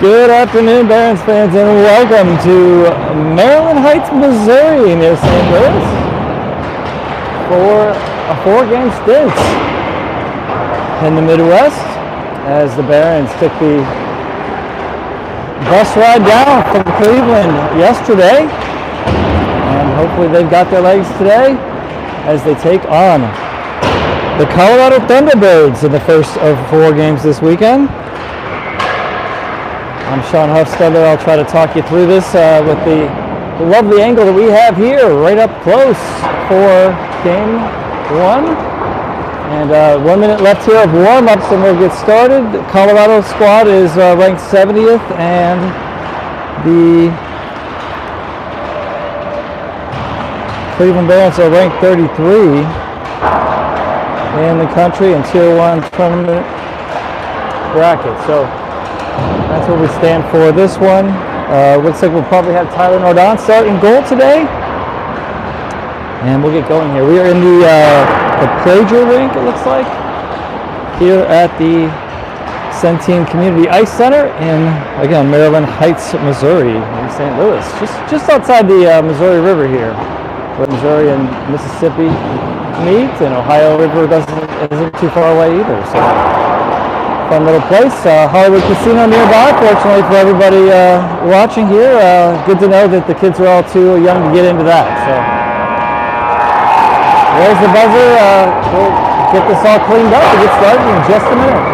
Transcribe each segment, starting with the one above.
Good afternoon, Barons fans, and welcome to Maryland Heights, Missouri, near St. Louis, for a 4-game stint in the Midwest, as the Barons took the bus ride down from Cleveland yesterday, and hopefully they've got their legs today as they take on the Colorado Thunderbirds in the first of 4 games this weekend. I'm Sean Huffstetter. I'll try to talk you through this with the lovely angle that we have here, right up close for game 1. And 1 minute left here of warm-ups and we'll get started. The Colorado squad is ranked 70th, and the Cleveland Barons are ranked 33 in the country in Tier 1 tournament bracket. So that's where we stand for this one. Looks like we'll probably have Tyler Nordon starting goal today. And we'll get going here. We are in the Plager rink, it looks like, here at the Centene Community Ice Center in, again, Maryland Heights, Missouri, in St. Louis. Just outside the Missouri River here, where Missouri and Mississippi meet, and Ohio River isn't too far away either. So fun little place. Hollywood Casino nearby, fortunately for everybody watching here. Good to know that the kids are all too young to get into that. So there's the buzzer. We'll get this all cleaned up and get started in just a minute.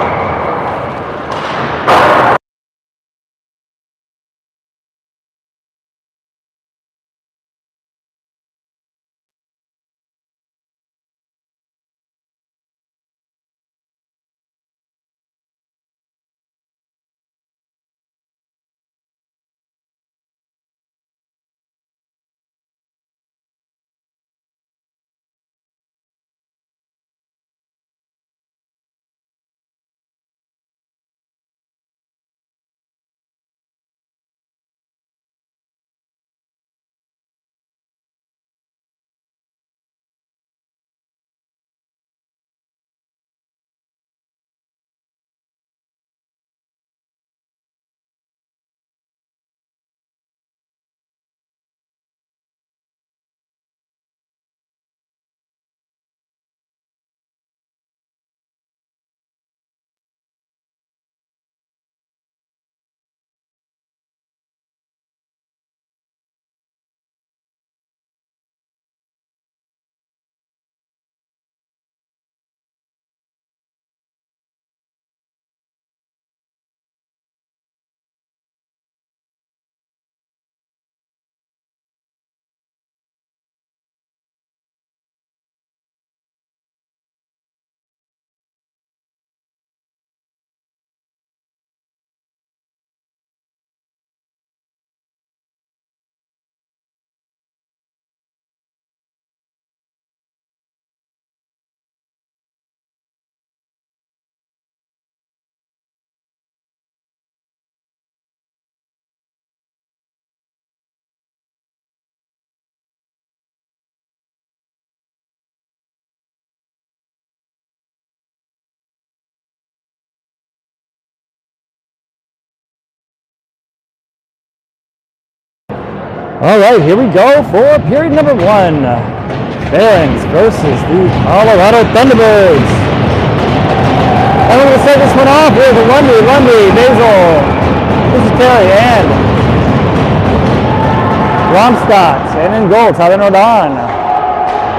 All right, here we go for period number 1. Barons versus the Colorado Thunderbirds. And we're going to start this one off with Lundy, Basil, Terry, and Romstadt. And in goal, Tyler Nordon.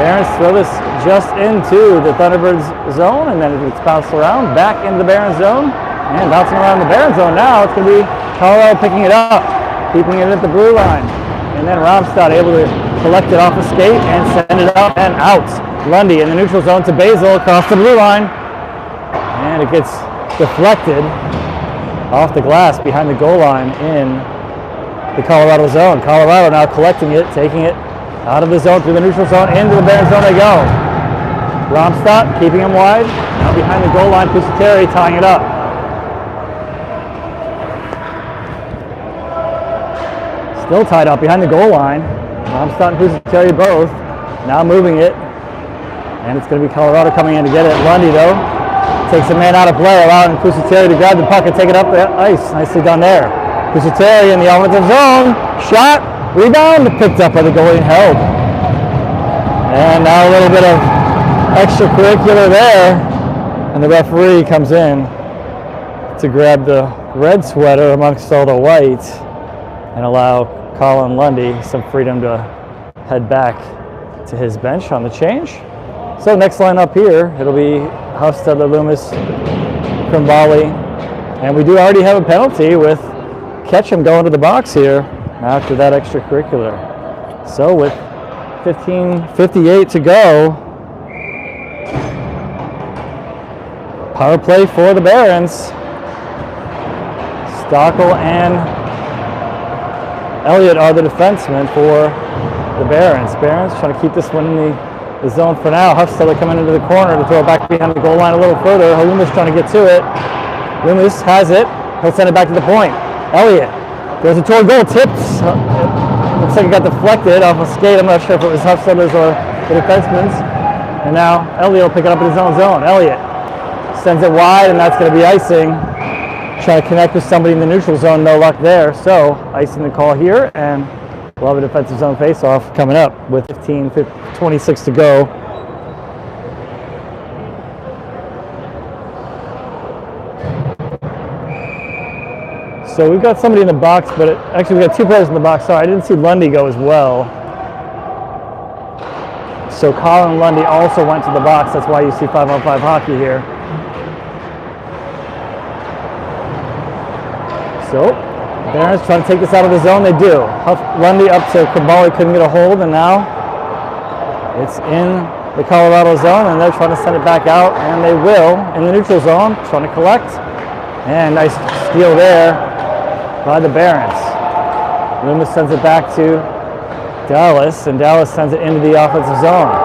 Barons throw this just into the Thunderbirds zone, and then it gets bounced around back into the Barons zone. And bouncing around the Barons zone now, it's going to be Colorado picking it up, keeping it at the blue line. And then Romstadt able to collect it off the skate and send it up and out. Lundy in the neutral zone to Basil across the blue line. And it gets deflected off the glass behind the goal line in the Colorado zone. Colorado now collecting it, taking it out of the zone through the neutral zone, into the Barons zone they go. Romstadt keeping him wide. Now behind the goal line, Terry tying it up. Still tied up behind the goal line. Romstadt and Terry both. Now moving it. And it's going to be Colorado coming in to get it. Lundy, though, takes a man out of play, allowing Terry to grab the puck and take it up the ice. Nicely done there. Terry in the offensive zone. Shot. Rebound. Picked up by the goalie and held. And now a little bit of extracurricular there. And the referee comes in to grab the red sweater amongst all the white and allow Colin Lundy some freedom to head back to his bench on the change. So next line up here, it'll be Hufstedler, Loomis, Krimbali, and we do already have a penalty with Ketchum going to the box here after that extracurricular. So with 15:58 to go, power play for the Barons. Stockel and Elliott are the defensemen for the Barons. Barons trying to keep this one in the zone for now. Hufstedler coming into the corner to throw it back behind the goal line a little further. Loomis trying to get to it. Loomis has it. He'll send it back to the point. Elliott goes it toward goal. Tips. Looks like it got deflected off a skate. I'm not sure if it was Hufstedler's or the defenseman's. And now Elliott will pick it up in his own zone. Elliott sends it wide, and that's going to be icing. Trying to connect with somebody in the neutral zone, no luck there. So icing the call here, and we'll have a defensive zone face-off coming up with 26 to go. So we've got somebody in the box, but actually we've got 2 players in the box. Sorry, I didn't see Lundy go as well. So Colin Lundy also went to the box. That's why you see 5-on-5 hockey here. So, Barons trying to take this out of the zone. They do. Lundy up to Krimbali, couldn't get a hold, and now it's in the Colorado zone, and they're trying to send it back out, and they will in the neutral zone, trying to collect. And nice steal there by the Barons. Loomis sends it back to Dallas, and Dallas sends it into the offensive zone.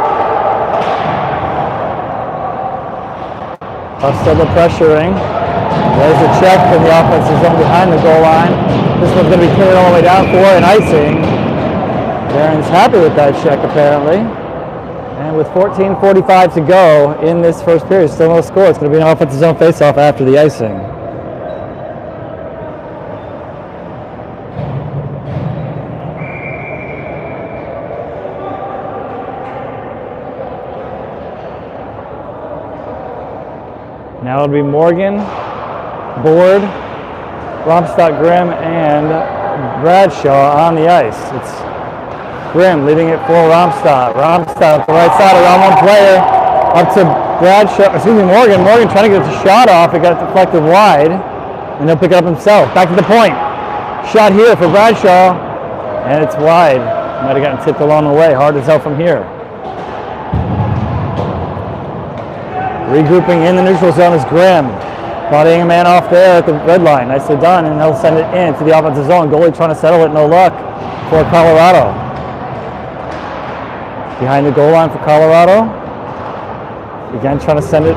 Hufstedler pressuring. There's a check in the offensive zone behind the goal line. This one's going to be carried all the way down for an icing. Barron's happy with that check apparently. And with 14:45 to go in this first period, still no score. It's going to be an offensive zone faceoff after the icing. Now it'll be Morgan, Board, Romstadt, Grimm, and Bradshaw on the ice. It's Grimm leading it for Romstadt. Romstadt at the right side, around one player, up to Morgan. Morgan trying to get the shot off. It got deflected wide, and he'll pick it up himself. Back to the point. Shot here for Bradshaw, and it's wide. Might have gotten tipped along the way. Hard to tell from here. Regrouping in the neutral zone is Grimm. Bodying a man off there at the red line. Nicely done, and he'll send it in to the offensive zone. Goalie trying to settle it, no luck for Colorado. Behind the goal line for Colorado. Again, trying to send it,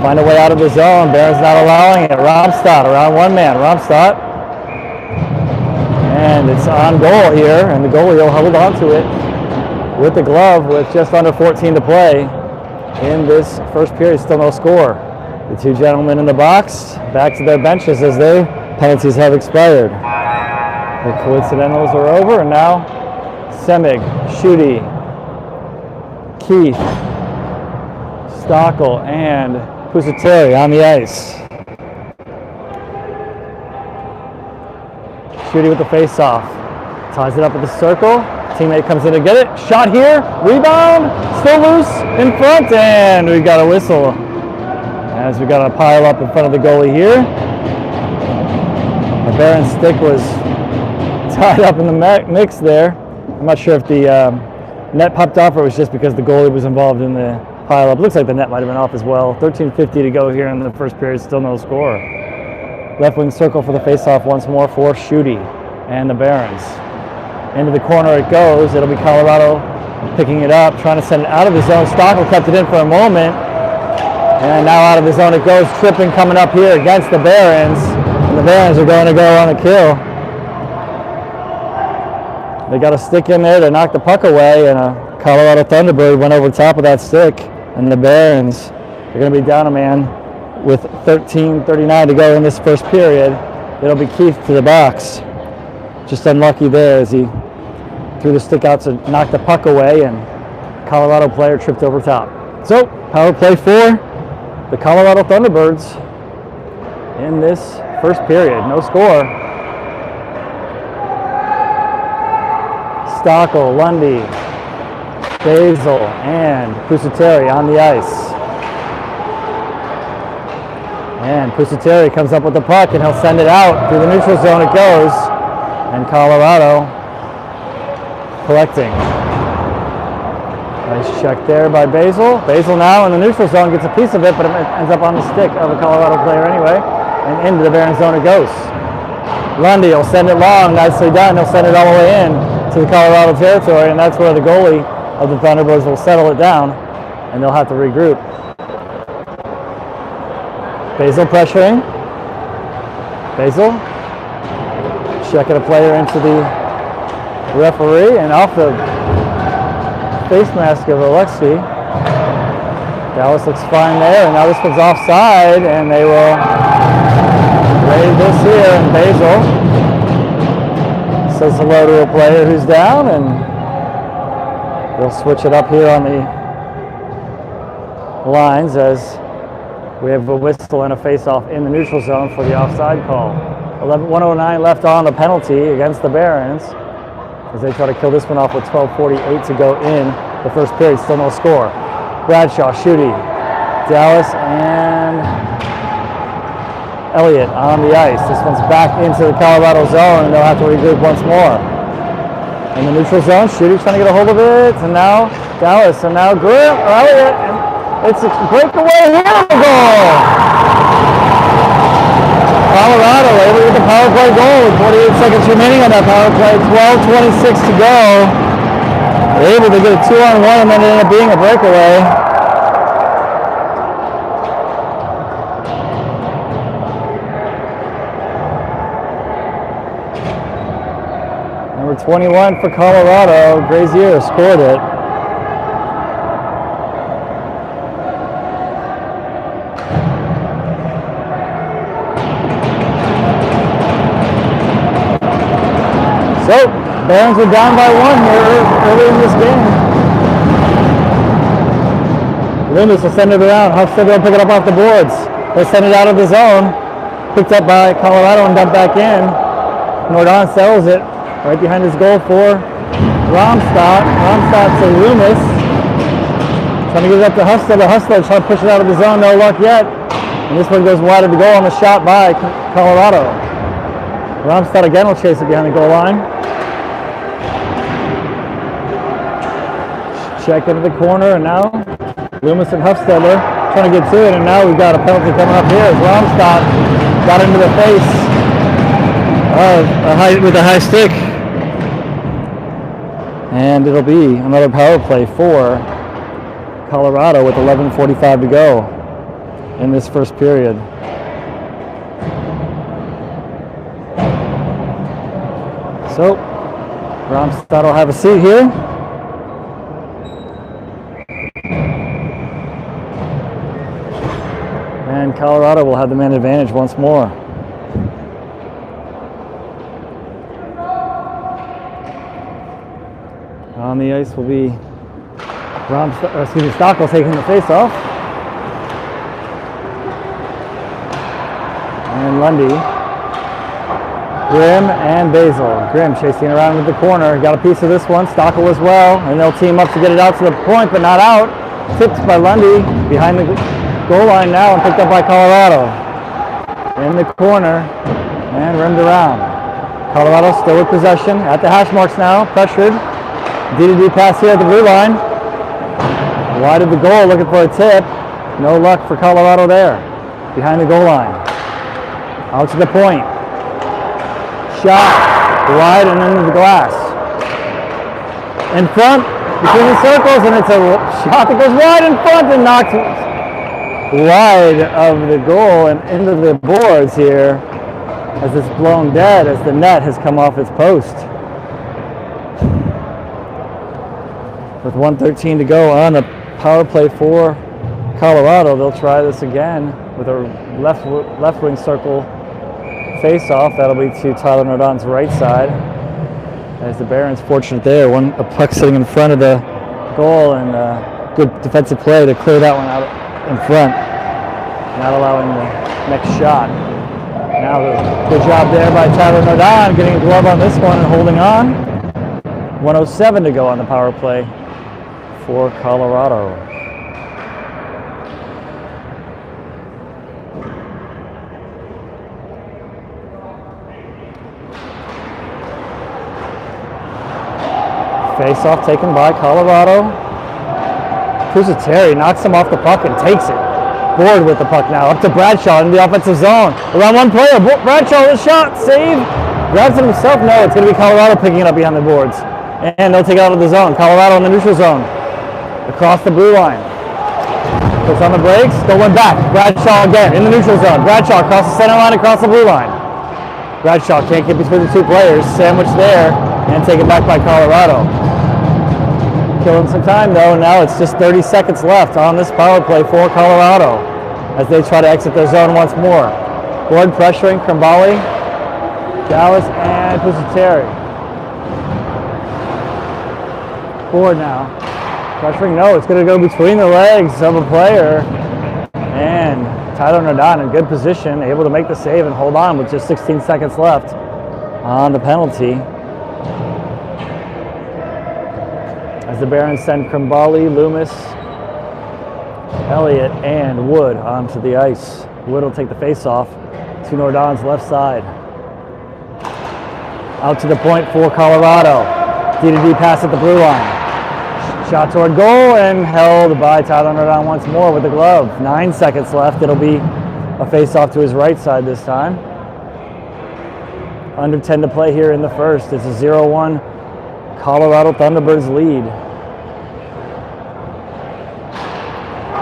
find a way out of the zone. Barron's not allowing it. Romstadt around one man. Romstadt. And it's on goal here, and the goalie will hold on to it with the glove with just under 14 to play in this first period. Still no score. The two gentlemen in the box back to their benches as their penalties have expired. The coincidentals are over, and now Semig, Schutte, Keith, Stockel, and Pusateri on the ice. Schutte with the face-off. Ties it up at the circle. Teammate comes in to get it. Shot here. Rebound. Still loose in front. And we got a whistle as we got a pile up in front of the goalie here. The Baron's stick was tied up in the mix there. I'm not sure if the net popped off or it was just because the goalie was involved in the pile up. Looks like the net might have been off as well. 13:50 to go here in the first period. Still no score. Left wing circle for the face-off once more for Schutte and the Barons. Into the corner it goes. It'll be Colorado picking it up, trying to send it out of the zone. Stockel kept it in for a moment. And now out of the zone it goes. Tripping coming up here against the Barons. And the Barons are going to go on a kill. They got a stick in there to knock the puck away, and a Colorado Thunderbird went over top of that stick. And the Barons are going to be down a man with 13:39 to go in this first period. It'll be Keith to the box. Just unlucky there as he threw the stick out to knock the puck away, and Colorado player tripped over top. So, power play for the Colorado Thunderbirds in this first period. No score. Stockel, Lundy, Basil, and Pusateri on the ice. And Pusateri comes up with the puck, and he'll send it out through the neutral zone. It goes, and Colorado collecting. Nice check there by Basil. Basil now in the neutral zone gets a piece of it, but it ends up on the stick of a Colorado player anyway. And into the Baron zone it goes. Lundy will send it long, nicely done. He'll send it all the way in to the Colorado territory, and that's where the goalie of the Thunderbirds will settle it down, and they'll have to regroup. Basil pressuring. Basil checking a player into the referee, and off the face mask of Alexei. Dallas looks fine there, and now this one's offside, and they will raise this here, and Basil says hello to a player who's down, and they'll switch it up here on the lines as we have a whistle and a face-off in the neutral zone for the offside call. 109 left on the penalty against the Barons as they try to kill this one off with 12:48 to go in the first period. Still no score. Bradshaw, Schutte, Dallas, and Elliott on the ice. This one's back into the Colorado zone, and they'll have to regroup once more. In the neutral zone, Schutte's trying to get a hold of it, and now Dallas, and now Grimm, Elliott, and it's a breakaway here, goal! Colorado able to get the power play goal with 48 seconds remaining on that power play, 12:26 to go. They're able to get a 2-on-1, and then it ended up being a breakaway. Number 21 for Colorado, Grazier scored it. So, Barons are down by 1 here early in this game. Loomis will send it around. Huffstead will pick it up off the boards. They'll send it out of the zone. Picked up by Colorado and dumped back in. Nordon settles it right behind his goal for Romstad. Romstad to Loomis. Trying to get it up to Huffstead. The Huffstead trying to push it out of the zone. No luck yet. And this one goes wide of the goal on the shot by Colorado. Romstad again will chase it behind the goal line. Check into the corner, and now Loomis and Huffstedler trying to get to it, and now we've got a penalty coming up here as Romstad got into the face with a high stick. And it'll be another power play for Colorado with 11:45 to go in this first period. So, Romstad will have a seat here. And Colorado will have the man advantage once more. On the ice will be Stockel taking the face-off. And Lundy. Grimm and Basil. Grimm chasing around with the corner. Got a piece of this one. Stockel as well. And they'll team up to get it out to the point, but not out. Tipped by Lundy. Behind the goal line now and picked up by Colorado. In the corner. And rimmed around. Colorado still with possession. At the hash marks now. Pressured. D-to-D pass here at the blue line. Wide of the goal, looking for a tip. No luck for Colorado there. Behind the goal line. Out to the point. Shot. Wide and into the glass. In front, between the circles, and it's a shot that goes wide in front and knocked wide of the goal and into the boards here as it's blown dead as the net has come off its post. With 1:13 to go on the power play for Colorado, they'll try this again with a left wing circle face-off. That'll be to Tyler Nordon's right side. As the Barons fortunate there, a puck sitting in front of the goal and good defensive play to clear that one out in front, not allowing the next shot. Now good job there by Tyler Nordon getting a glove on this one and holding on. 1:07 to go on the power play for Colorado. Face-off taken by Colorado. Pusateri knocks him off the puck and takes it. Board with the puck now. Up to Bradshaw in the offensive zone. Around one player. Bradshaw with a shot. Save. Grabs it himself. No, it's going to be Colorado picking it up behind the boards. And they'll take it out of the zone. Colorado in the neutral zone. Across the blue line. Puts on the brakes. Stolen back. Bradshaw again in the neutral zone. Bradshaw across the center line, across the blue line. Bradshaw can't get between the two players. Sandwiched there and taken back by Colorado. Killing some time though. Now it's just 30 seconds left on this power play for Colorado as they try to exit their zone once more. Board pressuring Krimbali, Dallas, and Pusateri. Board now. Pressuring, no, it's going to go between the legs of a player. And Tyler Nordon in good position, able to make the save and hold on with just 16 seconds left on the penalty. As the Barons send Krimbali, Loomis, Elliott, and Wood onto the ice. Wood will take the face-off to Nordon's left side. Out to the point for Colorado. D-to-D pass at the blue line. Shot toward goal and held by Tyler Nordon once more with the glove. 9 seconds left. It'll be a face-off to his right side this time. Under 10 to play here in the first. It's a 0-1 Colorado Thunderbirds lead.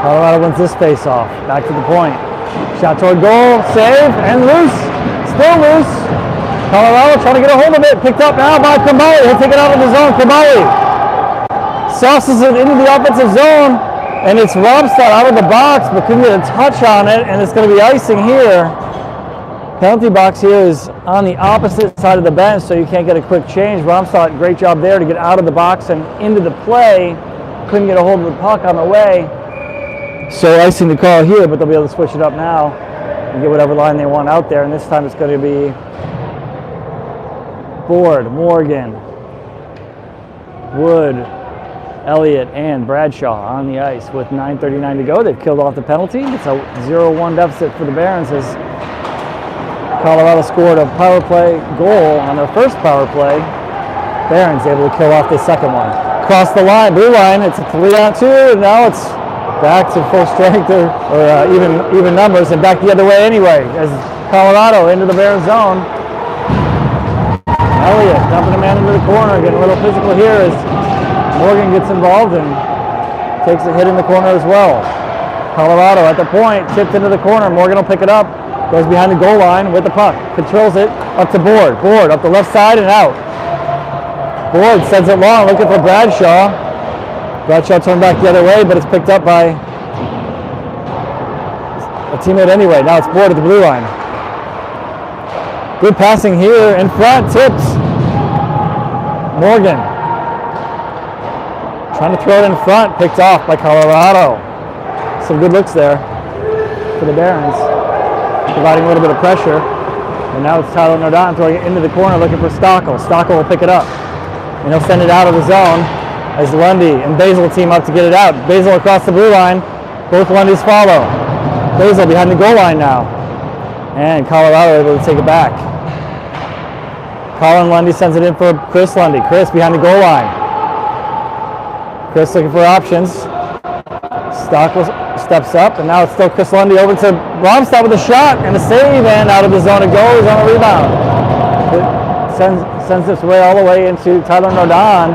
Colorado wins this face-off. Back to the point. Shot toward goal. Save and loose. Still loose. Colorado trying to get a hold of it. Picked up now by Krimbali. He'll take it out of the zone. Krimbali sauces it into the offensive zone, and it's Romstad out of the box, but couldn't get a touch on it, and it's going to be icing here. Penalty box here is on the opposite side of the bench, so you can't get a quick change. Romstad, great job there to get out of the box and into the play. Couldn't get a hold of the puck on the way. So icing the call here, but they'll be able to switch it up now and get whatever line they want out there, and this time it's going to be Board, Morgan, Wood, Elliott, and Bradshaw on the ice with 9:39 to go. They've killed off the penalty. It's a 0-1 deficit for the Barons as Colorado scored a power play goal on their first power play. Barons able to kill off the second one. Across the line, blue line, it's a 3-on-2, and now it's back to full strength or even numbers and back the other way anyway as Colorado into the Barons zone. Elliott dumping a man into the corner, getting a little physical here as Morgan gets involved and takes a hit in the corner as well. Colorado at the point, tipped into the corner. Morgan will pick it up, goes behind the goal line with the puck, controls it up to Board. Board up the left side and out. Board sends it long, looking for Bradshaw. Bradshaw turned back the other way, but it's picked up by a teammate anyway. Now it's Board at the blue line. Good passing here in front, tips. Morgan Trying to throw it in front, picked off by Colorado. Some good looks there for the Barons, providing a little bit of pressure. And now it's Tyler Nordon throwing it into the corner looking for Stockel. Stockel will pick it up. And he'll send it out of the zone as Lundy and Basil team up to get it out. Basil across the blue line. Both Lundys follow. Basil behind the goal line now. And Colorado able to take it back. Colin Lundy sends it in for Chris Lundy. Chris behind the goal line. Chris looking for options. Stockel steps up, and now it's still Chris Lundy over to Bromstad with a shot and a save, and out of the zone it goes on a rebound. It sends its way all the way into Tyler Nordon,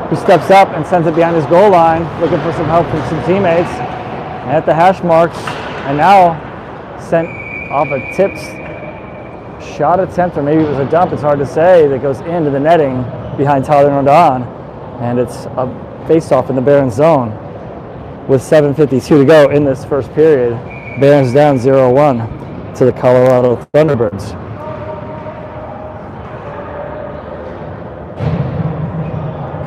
who steps up and sends it behind his goal line, looking for some help from some teammates. And at the hash marks, and now sent off a tipped shot attempt, or maybe it was a dump, it's hard to say, that goes into the netting behind Tyler Nordon, and it's a face-off in the Barons zone. With 7:52 to go in this first period, Barons down 0-1 to the Colorado Thunderbirds.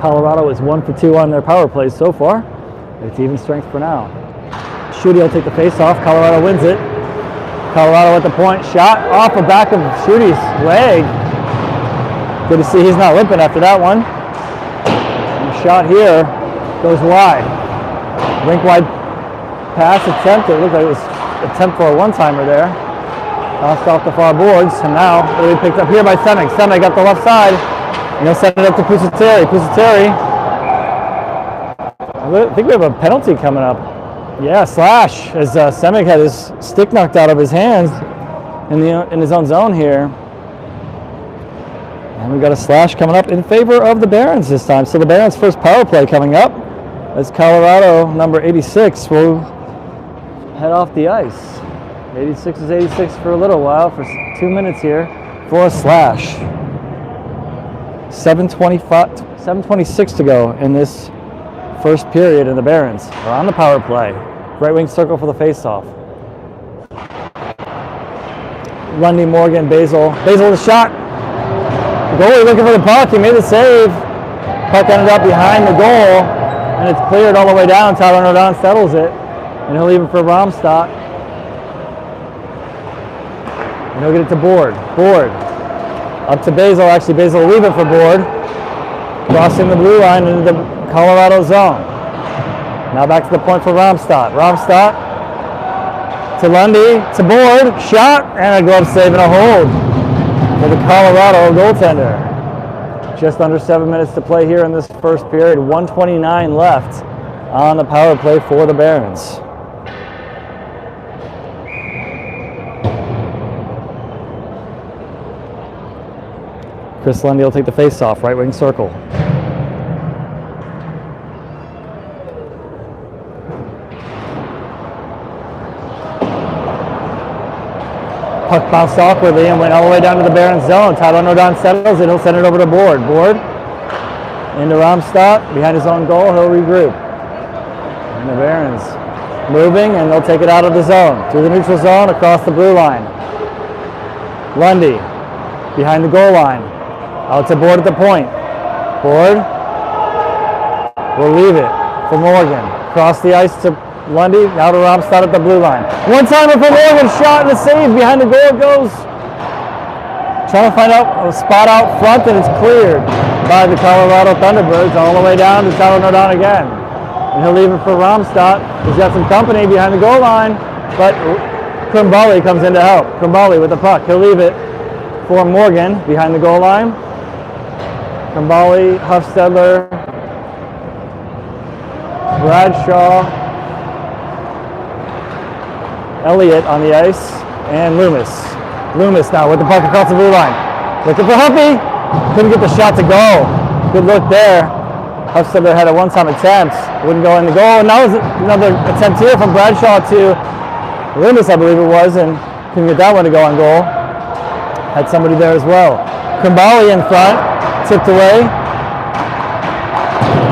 Colorado is 1 for 2 on their power plays so far. It's even strength for now. Schutte will take the face-off. Colorado wins it. Colorado at the point. Shot off the back of Schutte's leg. Good to see he's not limping after that one. And the shot here goes wide. Rink-wide pass attempt. It looked like it was an attempt for a one-timer there. Bounced off the far boards, and now it'll be picked up here by Semick. Semick up the left side, and he'll send it up to Pusateri. Pusateri. I think we have a penalty coming up. Yeah, slash, as Semick had his stick knocked out of his hands in his own zone here. And we've got a slash coming up in favor of the Barons this time. So the Barons' first power play coming up. As Colorado, number 86, will head off the ice. 86 is 86 for a little while, for 2 minutes here, for a slash. 7:26 to go in this first period, and the Barons are on the power play. Right wing circle for the face-off. Lundy, Morgan, Basil. Basil with a shot. The goalie looking for the puck. He made the save. Puck ended up behind the goal. And it's cleared all the way down. Tyler Nordon settles it. And he'll leave it for Bromstad. And he'll get it to Board. Board. Up to Basil. Actually, Basil will leave it for Board. Crossing the blue line into the Colorado zone. Now back to the point for Bromstad. Bromstad to Lundy. To Board. Shot. And a glove save and a hold for the Colorado goaltender. Just under 7 minutes to play here in this first period. 1:29 left on the power play for the Barons. Chris Lundy will take the face-off, right wing circle. Puck bounced awkwardly and went all the way down to the Barons zone. Tyler Nordon settles it. He'll send it over to Board. Board into Bromstad. Behind his own goal, he'll regroup. And the Barons moving, and they'll take it out of the zone. Through the neutral zone, across the blue line. Lundy behind the goal line. Out to Board at the point. Board will leave it for Morgan. Across the ice to Lundy, now to Bromstad at the blue line. One-timer for Morgan, shot and a save. Behind the goal it goes. Trying to find out a spot out front, and it's cleared by the Colorado Thunderbirds all the way down to Tyler Nordon again. And he'll leave it for Bromstad. He's got some company behind the goal line, but Krimbali comes in to help. Krimbali with the puck. He'll leave it for Morgan behind the goal line. Krimbali, Huffstedler, Bradshaw, Elliott on the ice, and Loomis. Loomis now with the puck across the blue line. Looking for Huffy. Couldn't get the shot to go. Good look there. Huffstedler had a one-time attempt. Wouldn't go in the goal. And now another attempt here from Bradshaw to Loomis, I believe it was, and couldn't get that one to go on goal. Had somebody there as well. Krimbali in front. Tipped away.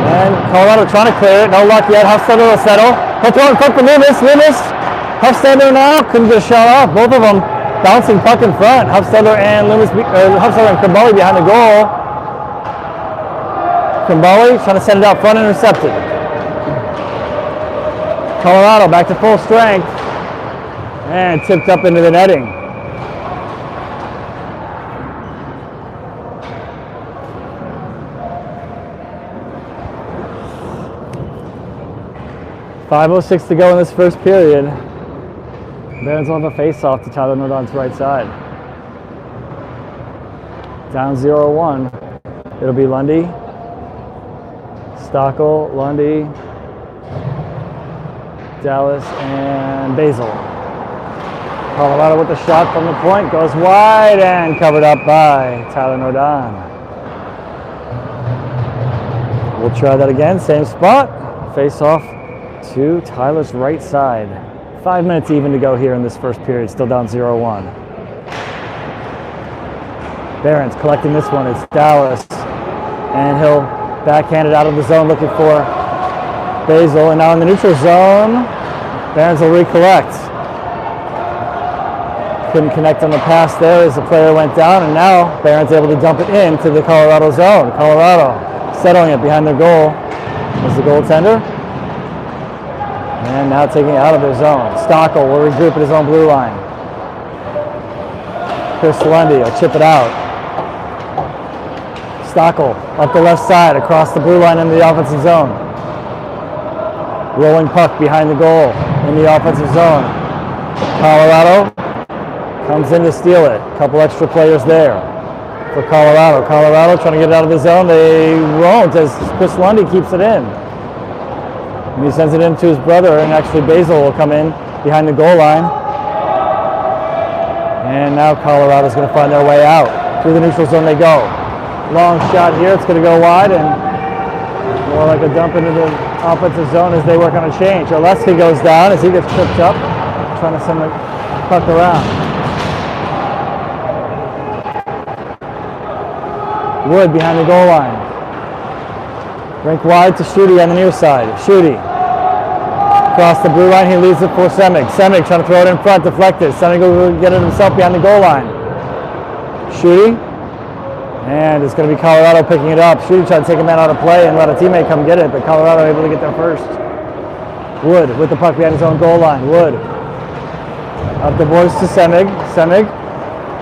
And Colorado trying to clear it. No luck yet. Huffstedler will settle. He'll throw it in front for Loomis. Loomis. Huffstedler now couldn't get a shot off. Both of them bouncing puck in front. Huffstedler and Loomis, Huffstedler and Krimbali behind the goal. Kimbali trying to send it out front, intercepted. Colorado back to full strength and tipped up into the netting. .5:06 to go in this first period. Barons will have a face-off to Tyler Nordon's right side. Down 0-1. It'll be Lundy, Stockel, Lundy, Dallas, and Basil. Colorado with the shot from the point, goes wide and covered up by Tyler Nordon. We'll try that again, same spot. Face-off to Tyler's right side. 5 minutes even to go here in this first period, still down 0-1. Barons collecting this one, it's Dallas. And he'll backhand it out of the zone looking for Basil. And now in the neutral zone, Barons will recollect. Couldn't connect on the pass there as the player went down, and now Barons able to dump it into the Colorado zone. Colorado settling it behind their goal as the goaltender. And now taking it out of their zone. Stockel will regroup at his own blue line. Chris Lundy will chip it out. Stockel up the left side across the blue line into the offensive zone. Rolling puck behind the goal in the offensive zone. Colorado comes in to steal it. A couple extra players there for Colorado. Colorado trying to get it out of the zone. They won't as Chris Lundy keeps it in. And he sends it in to his brother, and actually Basil will come in behind the goal line. And now Colorado's going to find their way out. Through the neutral zone they go. Long shot here, it's going to go wide, and more like a dump into the offensive zone as they work on a change. Oleski goes down as he gets tripped up, trying to send the puck around. Wood behind the goal line. Rink wide to Schutte on the near side. Schutte across the blue line, he leaves it for Semig. Semig trying to throw it in front, deflected. Semig will get it himself behind the goal line. Schutte, and it's going to be Colorado picking it up. Schutte trying to take a man out of play and let a teammate come get it, but Colorado able to get there first. Wood with the puck behind his own goal line. Wood up the boards to Semig. Semig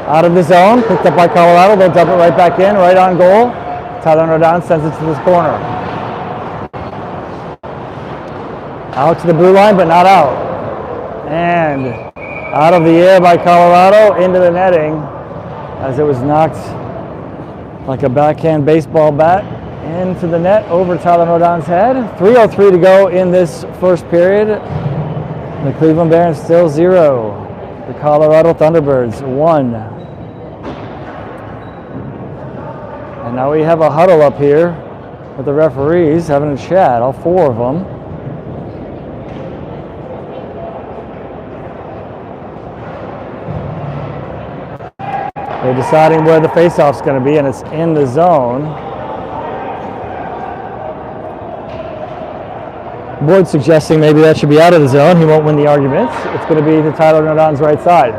out of the zone, picked up by Colorado. They'll dump it right back in, right on goal. Tyler Nordon sends it to this corner. Out to the blue line, but not out. And out of the air by Colorado into the netting as it was knocked like a backhand baseball bat into the net over Tyler Nordon's head. 3:03 to go in this first period. The Cleveland Barons still 0. The Colorado Thunderbirds 1. And now we have a huddle up here with the referees having a chat, all 4 of them. They're deciding where the face-off's going to be, and it's in the zone. Board suggesting maybe that should be out of the zone. He won't win the argument. It's going to be to Tyler Nordon's right side.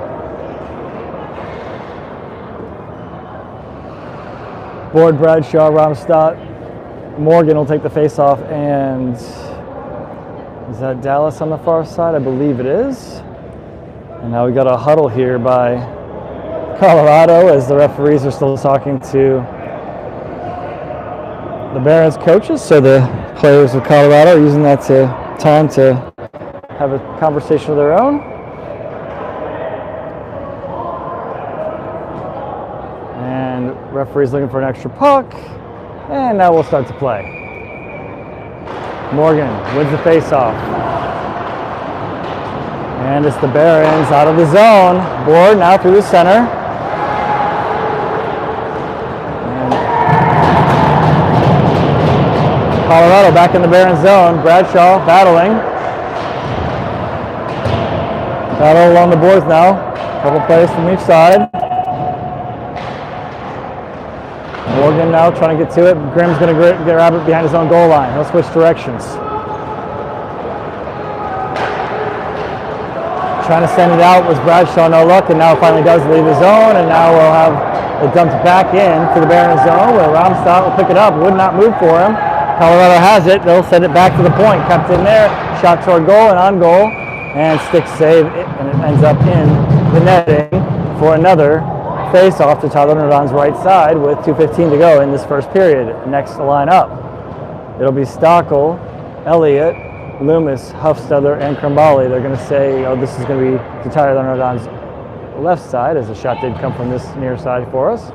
Board, Bradshaw, Romstadt, Morgan will take the face-off, and is that Dallas on the far side? I believe it is. And now we got a huddle here by Colorado as the referees are still talking to the Barons coaches, so the players of Colorado are using that time to have a conversation of their own. And referee's looking for an extra puck, and now we'll start to play. Morgan wins the face-off. And it's the Barons out of the zone. Board now through the center. Colorado back in the Barons zone. Bradshaw battling. Battle along the boards now. A couple plays from each side. Morgan now trying to get to it. Grimm's going to grab it behind his own goal line. He'll switch directions. Trying to send it out was Bradshaw, no luck, and now finally does leave the zone, and now we'll have It dumped back in to the Barons zone where Ramstadt will pick it up. Would not move for him. Colorado has it. They'll send it back to the point. Kept in there. Shot toward goal and on goal. And stick save. And it ends up in the netting for another face-off to Tyler Nordon's right side with 2:15 to go in this first period. Next to line up, it'll be Stockel, Elliott, Loomis, Huffstedler, and Krimbali. They're going to say, oh, this is going to be to Tyler Nordon's left side, as the shot did come from this near side for us.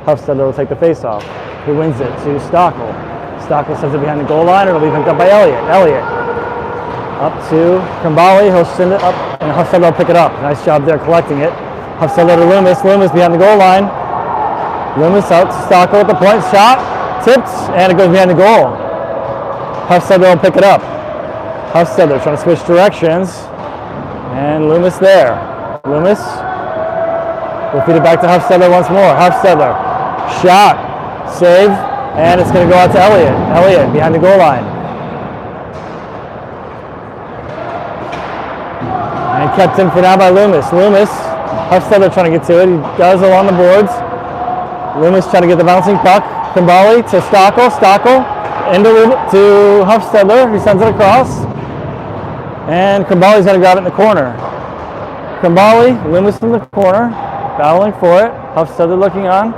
Huffstedler will take the face-off. He wins it to Stockel. Stockel sends it behind the goal line. It'll be picked up by Elliott. Elliott up to Krimbali. He'll send it up, and Huffstedler will pick it up. Nice job there collecting it. Huffstedler to Loomis. Loomis behind the goal line. Loomis out to Stockel at the point. Shot. Tipped. And it goes behind the goal. Huffstedler will pick it up. Huffstedler trying to switch directions. And Loomis there. Loomis will feed it back to Huffstedler once more. Huffstedler. Shot. Save. And it's going to go out to Elliott. Elliott behind the goal line. And kept in for now by Loomis. Loomis. Huffstedler trying to get to it. He does along the boards. Loomis trying to get the bouncing puck. Krimbali to Stockel. Stockel into to Huffstedler. He sends it across. And Krimbali's going to grab it in the corner. Krimbali, Loomis in the corner. Battling for it. Huffstedler looking on.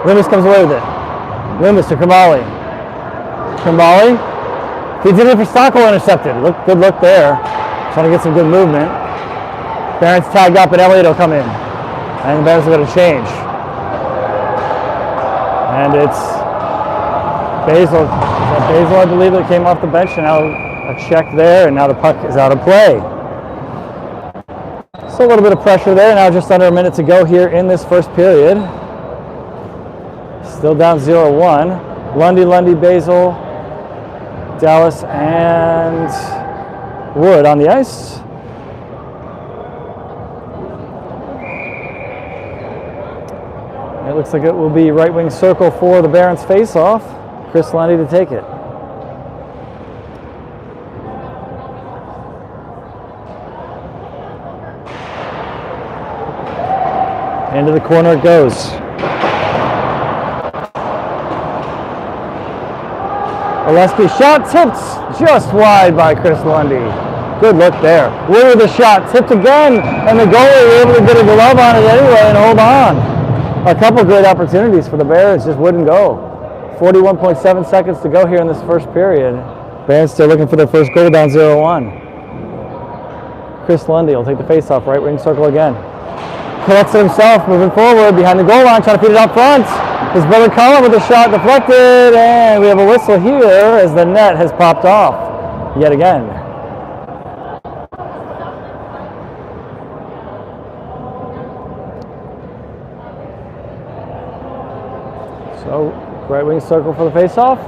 Loomis comes away with it. Loomis to Krimbali. Krimbali feeds it in for Stockel, intercepted. Good look there. Trying to get some good movement. Barons tagged up and Elliott will come in. And the Barons are going to change. And it's Basil. Basil, I believe, that came off the bench, and now a check there, and now the puck is out of play. So a little bit of pressure there. Now just under a minute to go here in this first period. Still down 0-1. Lundy, Basil, Dallas, and Wood on the ice. It looks like it will be right wing circle for the Barons face-off. Chris Lundy to take it. Into the corner it goes. Oleski shot tipped just wide by Chris Lundy. Good look there. Wood with a shot, tipped again, and the goalie able to get a glove on it anyway and hold on. A couple great opportunities for the Barons, just wouldn't go. 41.7 seconds to go here in this first period. Barons still looking for their first goal, down 0-1. Chris Lundy will take the face-off, right wing circle again. Collects it himself, moving forward behind the goal line, trying to feed it up front. His brother Colin with a shot deflected, and we have a whistle here as the net has popped off yet again. So, right wing circle for the face-off.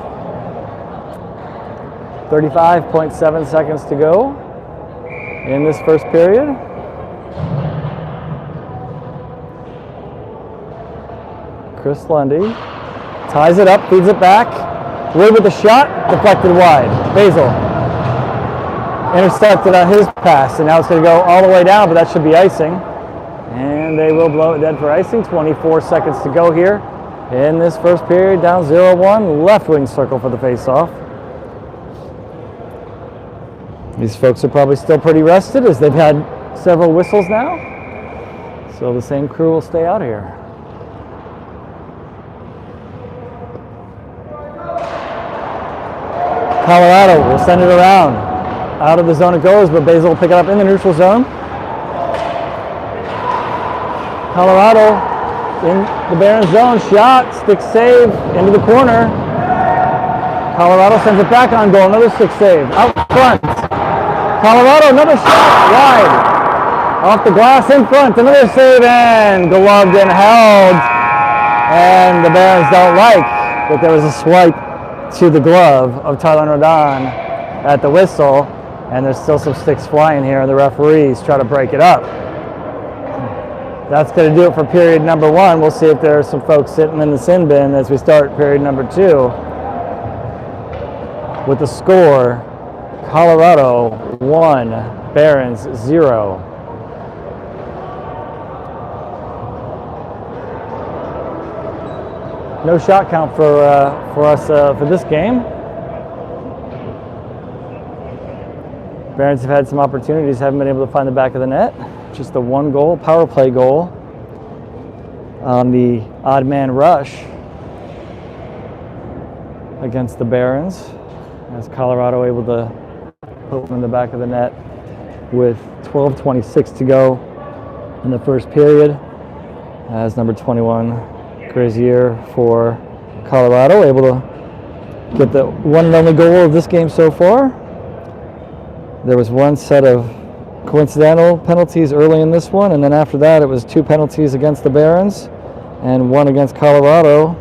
35.7 seconds to go in this first period. Chris Lundy ties it up, feeds it back. Wood with the shot, deflected wide. Basil intercepted on his pass, and now it's going to go all the way down, but that should be icing. And they will blow it dead for icing. 24 seconds to go here in this first period, down 0-1. Left wing circle for the face-off. These folks are probably still pretty rested as they've had several whistles now. So the same crew will stay out here. Colorado will send it around. Out of the zone it goes, but Basil will pick it up in the neutral zone. Colorado in the Barons zone, shot, stick save, into the corner. Colorado sends it back on goal, another stick save, out front. Colorado, another shot, wide. Off the glass in front, another save, and gloved and held. And the Barons don't like that there was a swipe to the glove of Tyler Nordon at the whistle, and there's still some sticks flying here, and the referees try to break it up. That's going to do it for period number one. We'll see if there are some folks sitting in the sin bin as we start period number two. With the score, Colorado 1, Barons 0. no shot count for us for this game. Barons have had some opportunities, haven't been able to find the back of the net. Just the one goal, power play goal on the odd man rush against the Barons, as Colorado able to put them in the back of the net with 12:26 to go in the first period, as number 21 Grazier for Colorado able to get the one and only goal of this game so far. There was one set of coincidental penalties early in this one, and then after that it was 2 penalties against the Barons and 1 against Colorado,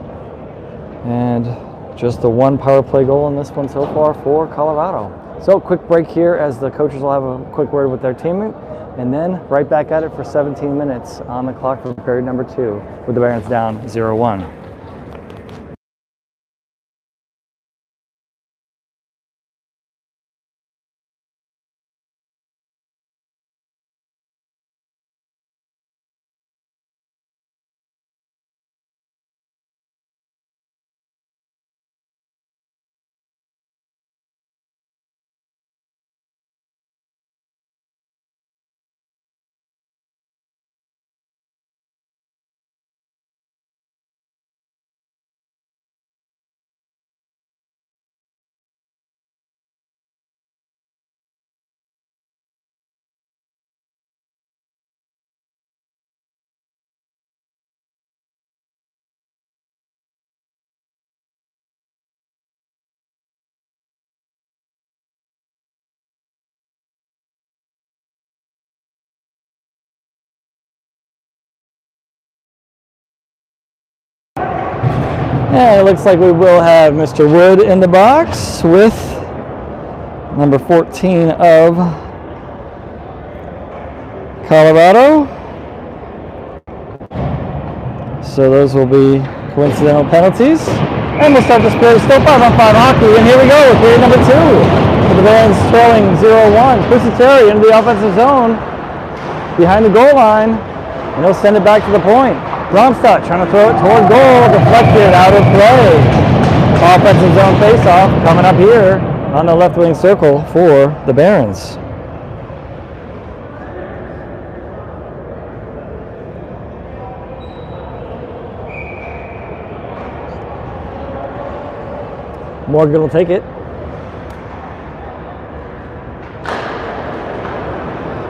and just the 1 power play goal in this one so far for Colorado. So quick break here as the coaches will have a quick word with their teammate, and then right back at it for 17 minutes on the clock for period number 2 with the Barons down 0-1. And it looks like we will have Mr. Wood in the box with number 14 of Colorado. So those will be coincidental penalties. And we'll start this period still 5-on-5 hockey. And here we go with period number 2. With the Barons trailing 0-1. Pusateri into the offensive zone behind the goal line. And he'll send it back to the point. Romstad trying to throw it toward goal, deflected out of play. Offensive zone faceoff coming up here on the left wing circle for the Barons. Morgan will take it.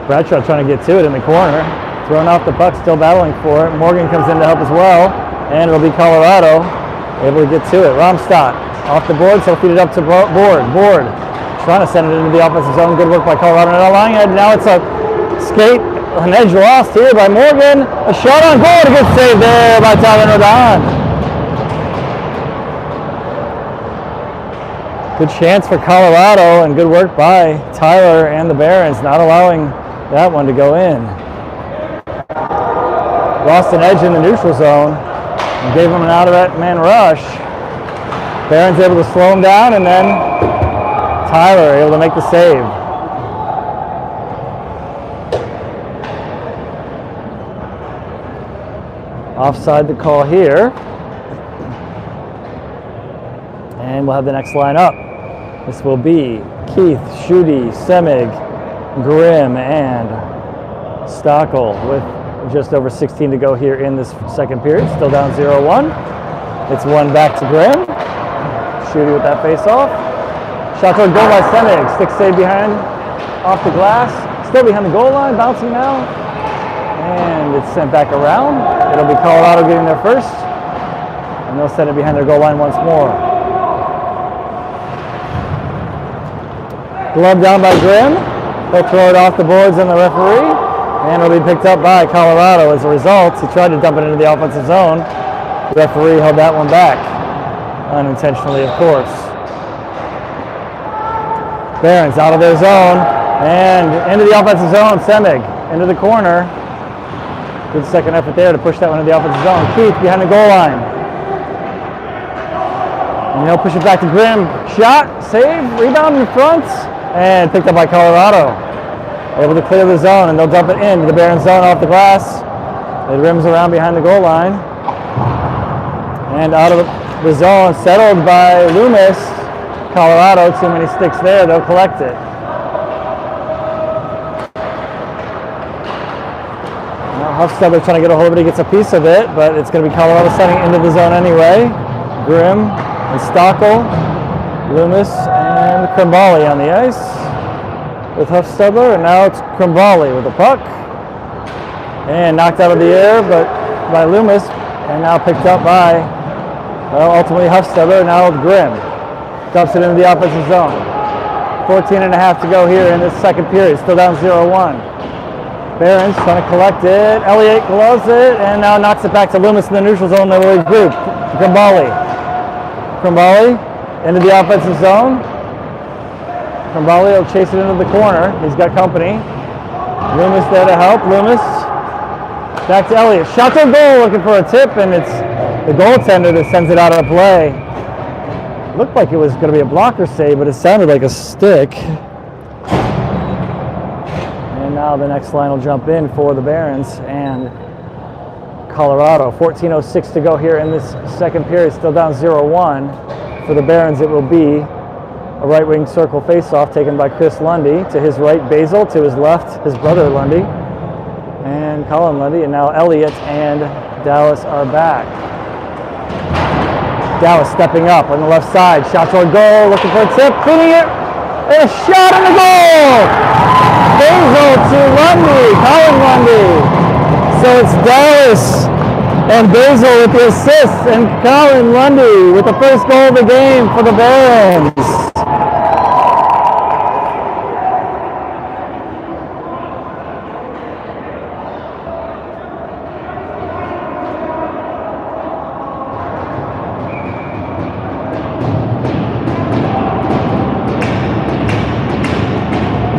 Bradshaw trying to get to it in the corner. Thrown off the puck, still battling for it. Morgan comes in to help as well, and it'll be Colorado able to get to it. Romstad off the boards, he'll feed it up to Board. Board trying to send it into the offensive zone. Good work by Colorado. Not allowing it. Now it's a skate, an edge lost here by Morgan. A shot on goal. A good save there by Tyler Rodon. Good chance for Colorado, and good work by Tyler and the Barons, not allowing that one to go in. Lost an edge in the neutral zone and gave him an out-of-man rush. Barons able to slow him down, and then Tyler able to make the save. Offside the call here. And we'll have the next line up. This will be Keith, Schutte, Semig, Grimm, and Stockel with just over 16 to go here in this second period. Still down 0-1. It's one back to Grimm. Schutte with that face-off. Shot toward goal by Semig. Stick save behind, off the glass. Still behind the goal line, bouncing now. And it's sent back around. It'll be Colorado getting there first. And they'll send it behind their goal line once more. Glove down by Grimm. They'll throw it off the boards and the referee. And it'll be picked up by Colorado. As a result, he tried to dump it into the offensive zone. The referee held that one back. Unintentionally, of course. Barons out of their zone. And into the offensive zone. Semig into the corner. Good second effort there to push that one into the offensive zone. Keith behind the goal line. And he'll push it back to Grimm. Shot, save, rebound in front. And picked up by Colorado. Able to clear the zone, and they'll dump it into the Barons zone off the glass. It rims around behind the goal line. And out of the zone, settled by Loomis. Colorado, too many sticks there, they'll collect it. Now Huffstubber trying to get a hold of it, he gets a piece of it, but it's going to be Colorado setting into the zone anyway. Grimm and Stockel, Loomis and Krimbali on the ice with Huffstubber, and now it's Krimbali with the puck. And knocked out of the air but by Loomis, and now picked up by, well, ultimately Huffstubber, now Grimm. Dumps it into the offensive zone. 14 and a half to go here in this second period. Still down 0-1. Barons trying to collect it. Elliott gloves it and now knocks it back to Loomis in the neutral zone. They'll regroup. Krimbali into the offensive zone. Krimbali will chase it into the corner. He's got company. Loomis there to help. Loomis back to Elliott. Shot to goal, looking for a tip, and it's the goaltender that sends it out of play. Looked like it was going to be a blocker save, but it sounded like a stick. And now the next line will jump in for the Barons and Colorado. 14:06 to go here in this second period. Still down 0-1. For the Barons, it will be a right wing circle faceoff taken by Chris Lundy. To his right, Basil. To his left, his brother Lundy. And Colin Lundy. And now Elliott and Dallas are back. Dallas stepping up on the left side. Shot toward goal. Looking for a tip. Cleaning it. And a shot on the goal! Basil to Lundy. Colin Lundy. So it's Dallas and Basil with the assists, and Colin Lundy with the first goal of the game for the Barons.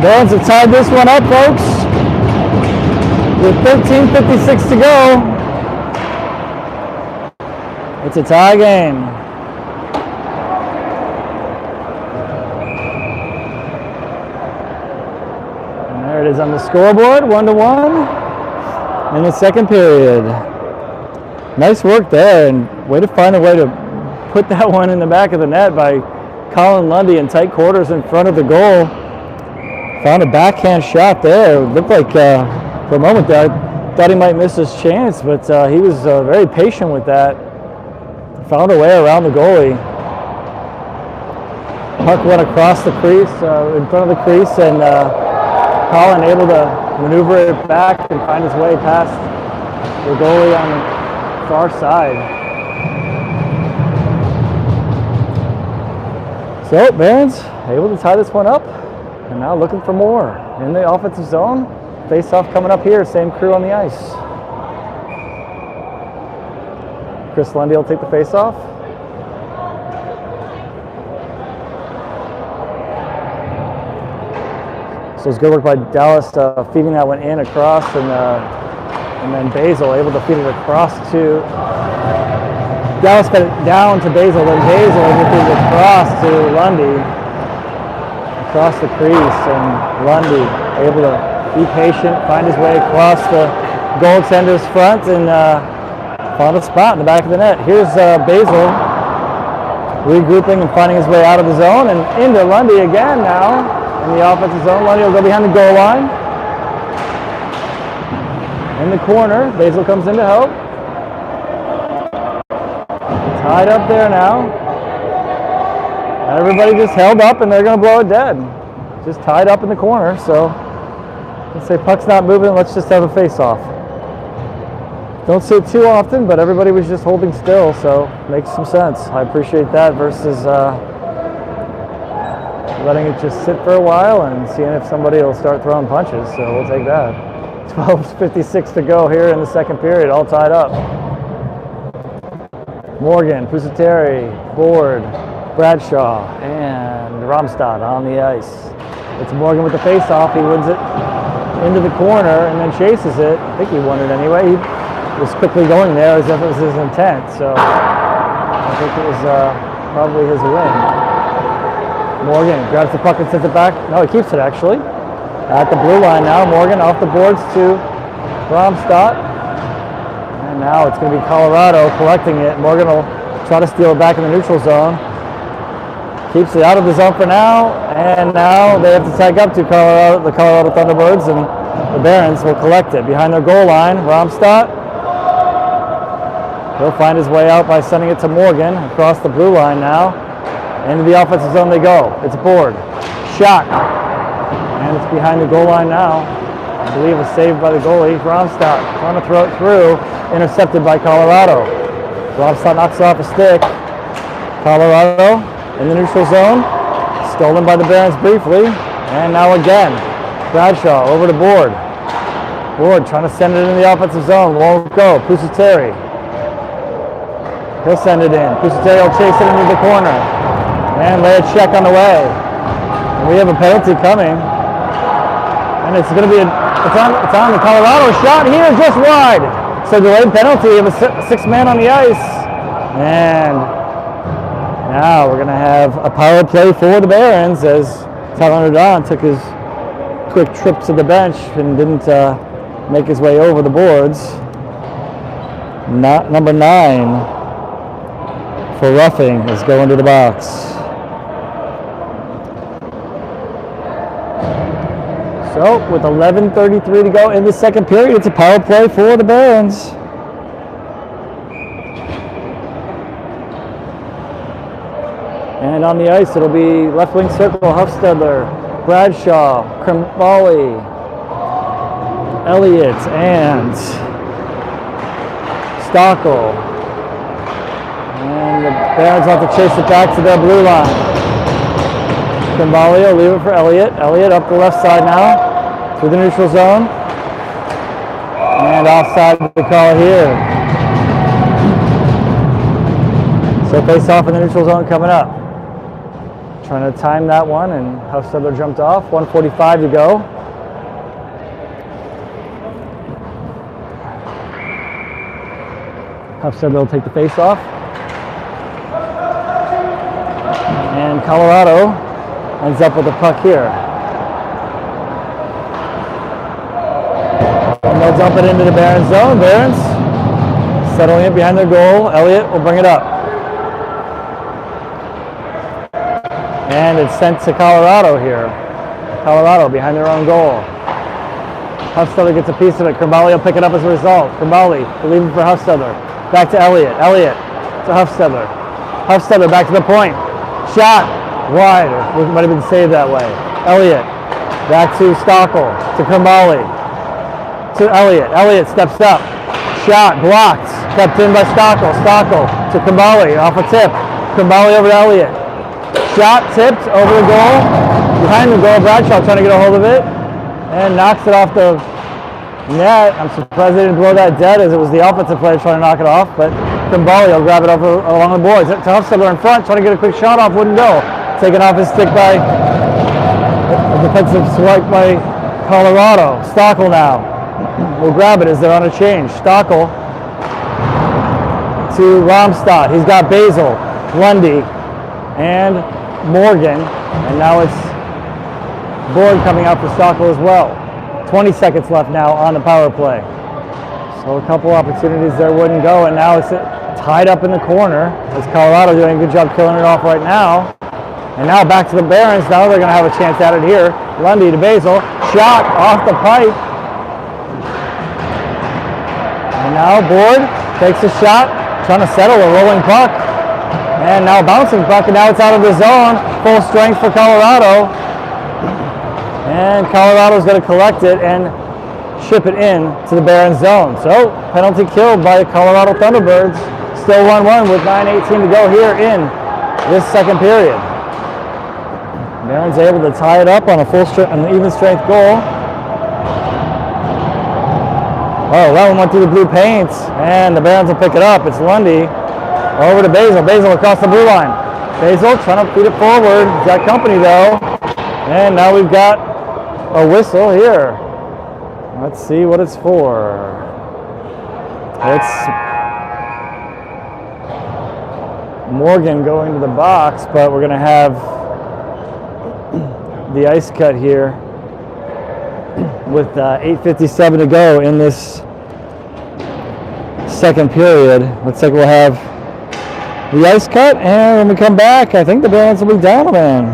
Barons have tied this one up, folks, with 13:56 to go. It's a tie game. And there it is on the scoreboard, 1-1 in the second period. Nice work there, and way to find a way to put that one in the back of the net by Colin Lundy in tight quarters in front of the goal. Found a backhand shot there. It looked like for a moment there, I thought he might miss his chance, but he was very patient with that. Found a way around the goalie. Puck went across the crease, in front of the crease, and Colin able to maneuver it back and find his way past the goalie on the far side. So, Barons able to tie this one up, and now looking for more in the offensive zone. Face-off coming up here, same crew on the ice. Chris Lundy will take the face-off. So it's good work by Dallas feeding that one in across, and then Basil able to feed it across to Dallas, got it down to Basil, then Basil able to feed it across to Lundy, across the crease, and Lundy able to be patient, find his way across the goaltender's front, and found a spot in the back of the net. Here's Basil regrouping and finding his way out of the zone, and into Lundy again now in the offensive zone. Lundy will go behind the goal line. In the corner, Basil comes in to help. Tied up there now. Everybody just held up, and they're going to blow it dead. Just tied up in the corner, so let's say puck's not moving, let's just have a face-off. Don't see it too often, but everybody was just holding still, so makes some sense. I appreciate that versus letting it just sit for a while and seeing if somebody will start throwing punches, so we'll take that. 12:56 to go here in the second period, all tied up. Morgan, Pusateri, Ford, Bradshaw, and Romstad on the ice. It's Morgan with the face-off. He wins it into the corner and then chases it. I think he won it anyway. He was quickly going there as if it was his intent, so I think it was probably his win. Morgan grabs the puck and sends it back. No, he keeps it actually. At the blue line now, Morgan off the boards to Romstad. And now it's going to be Colorado collecting it. Morgan will try to steal it back in the neutral zone. Keeps it out of the zone for now, and now they have to tag up to the Colorado Thunderbirds, and the Barons will collect it behind their goal line. Romstadt, he'll find his way out by sending it to Morgan across the blue line now. Into the offensive zone they go. It's Board. Shot. And it's behind the goal line now. I believe it was saved by the goalie. Romstadt trying to throw it through. Intercepted by Colorado. Romstadt knocks it off a stick. Colorado in the neutral zone. Stolen by the Barons briefly. And now again. Bradshaw over to Board. Board trying to send it into the offensive zone. Won't go. Pusateri. He'll send it in. Pusateri will chase it into the corner. And lay a check on the way. And we have a penalty coming. And it's going to be it's on the Colorado shot here, just wide. So delayed penalty of a sixth man on the ice. And now we're going to have a power play for the Barons as Tyler Don took his quick trip to the bench and didn't make his way over the boards. Number 9 for roughing is going to the box. So with 11:33 to go in the second period, it's a power play for the Barons. And on the ice, it'll be left wing circle, Huffstedler, Bradshaw, Krimbali, Elliott, and Stockel. And the Barons have to chase it back to their blue line. Krimbali will leave it for Elliott. Elliott up the left side now through the neutral zone. And offside the call here. So face off in the neutral zone coming up. Trying to time that one, and Huffstedler jumped off. 1:45 to go. Huffstedler will take the face off. And Colorado ends up with the puck here. And they'll dump it into the Barons zone. Barons settling it behind their goal. Elliott will bring it up. And it's sent to Colorado here. Colorado behind their own goal. Huffstedler gets a piece of it. Krimbali will pick it up as a result. Krimbali leaving for Huffstedler. Back to Elliott. Elliott to Huffstedler. Huffstedler back to the point. Shot. Wide, or it might have been saved that way. Elliott, back to Stockel, to Krimbali, to Elliott. Elliott steps up, shot, blocked, kept in by Stockel. Stockel to Krimbali, off a tip. Krimbali over to Elliott. Shot, tipped, over the goal, behind the goal. Bradshaw trying to get a hold of it, and knocks it off the net. I'm surprised they didn't blow that dead, as it was the offensive player trying to knock it off, but Krimbali will grab it over along the boards. To Huffstedler in front, trying to get a quick shot off, wouldn't go. Taken off his stick by a defensive swipe by Colorado. Stockel now will grab it as they're on a change. Stockel to Romstadt. He's got Basil, Lundy, and Morgan. And now it's Board coming out for Stockel as well. 20 seconds left now on the power play. So a couple opportunities there wouldn't go. And now it's tied up in the corner as Colorado doing a good job killing it off right now. And now back to the Barons. Now they're going to have a chance at it here. Lundy to Basil. Shot off the pipe. And now Board takes a shot. Trying to settle a rolling puck. And now bouncing puck. And now it's out of the zone. Full strength for Colorado. And Colorado's going to collect it and ship it in to the Barons zone. So penalty killed by the Colorado Thunderbirds. Still 1-1 with 9:18 to go here in this second period. Barons able to tie it up on an even strength goal. Oh, that one went through the blue paint, and the Barons will pick it up. It's Lundy over to Basil. Basil across the blue line. Basil trying to feed it forward. He's got company though. And now we've got a whistle here. Let's see what it's for. It's Morgan going to the box, but we're going to have the ice cut here with 8:57 to go in this second period. Looks like we'll have the ice cut, and when we come back, I think the bands will be down a man,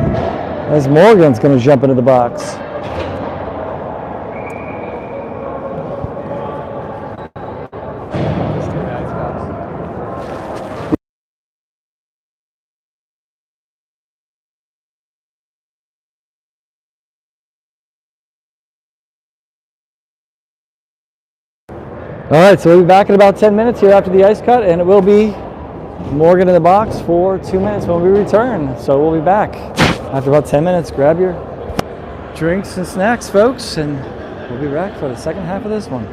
as Morgan's going to jump into the box. All right, so we'll be back in about 10 minutes here after the ice cut, and it will be Morgan in the box for 2 minutes when we return. So we'll be back after about 10 minutes. Grab your drinks and snacks, folks, and we'll be back for the second half of this one.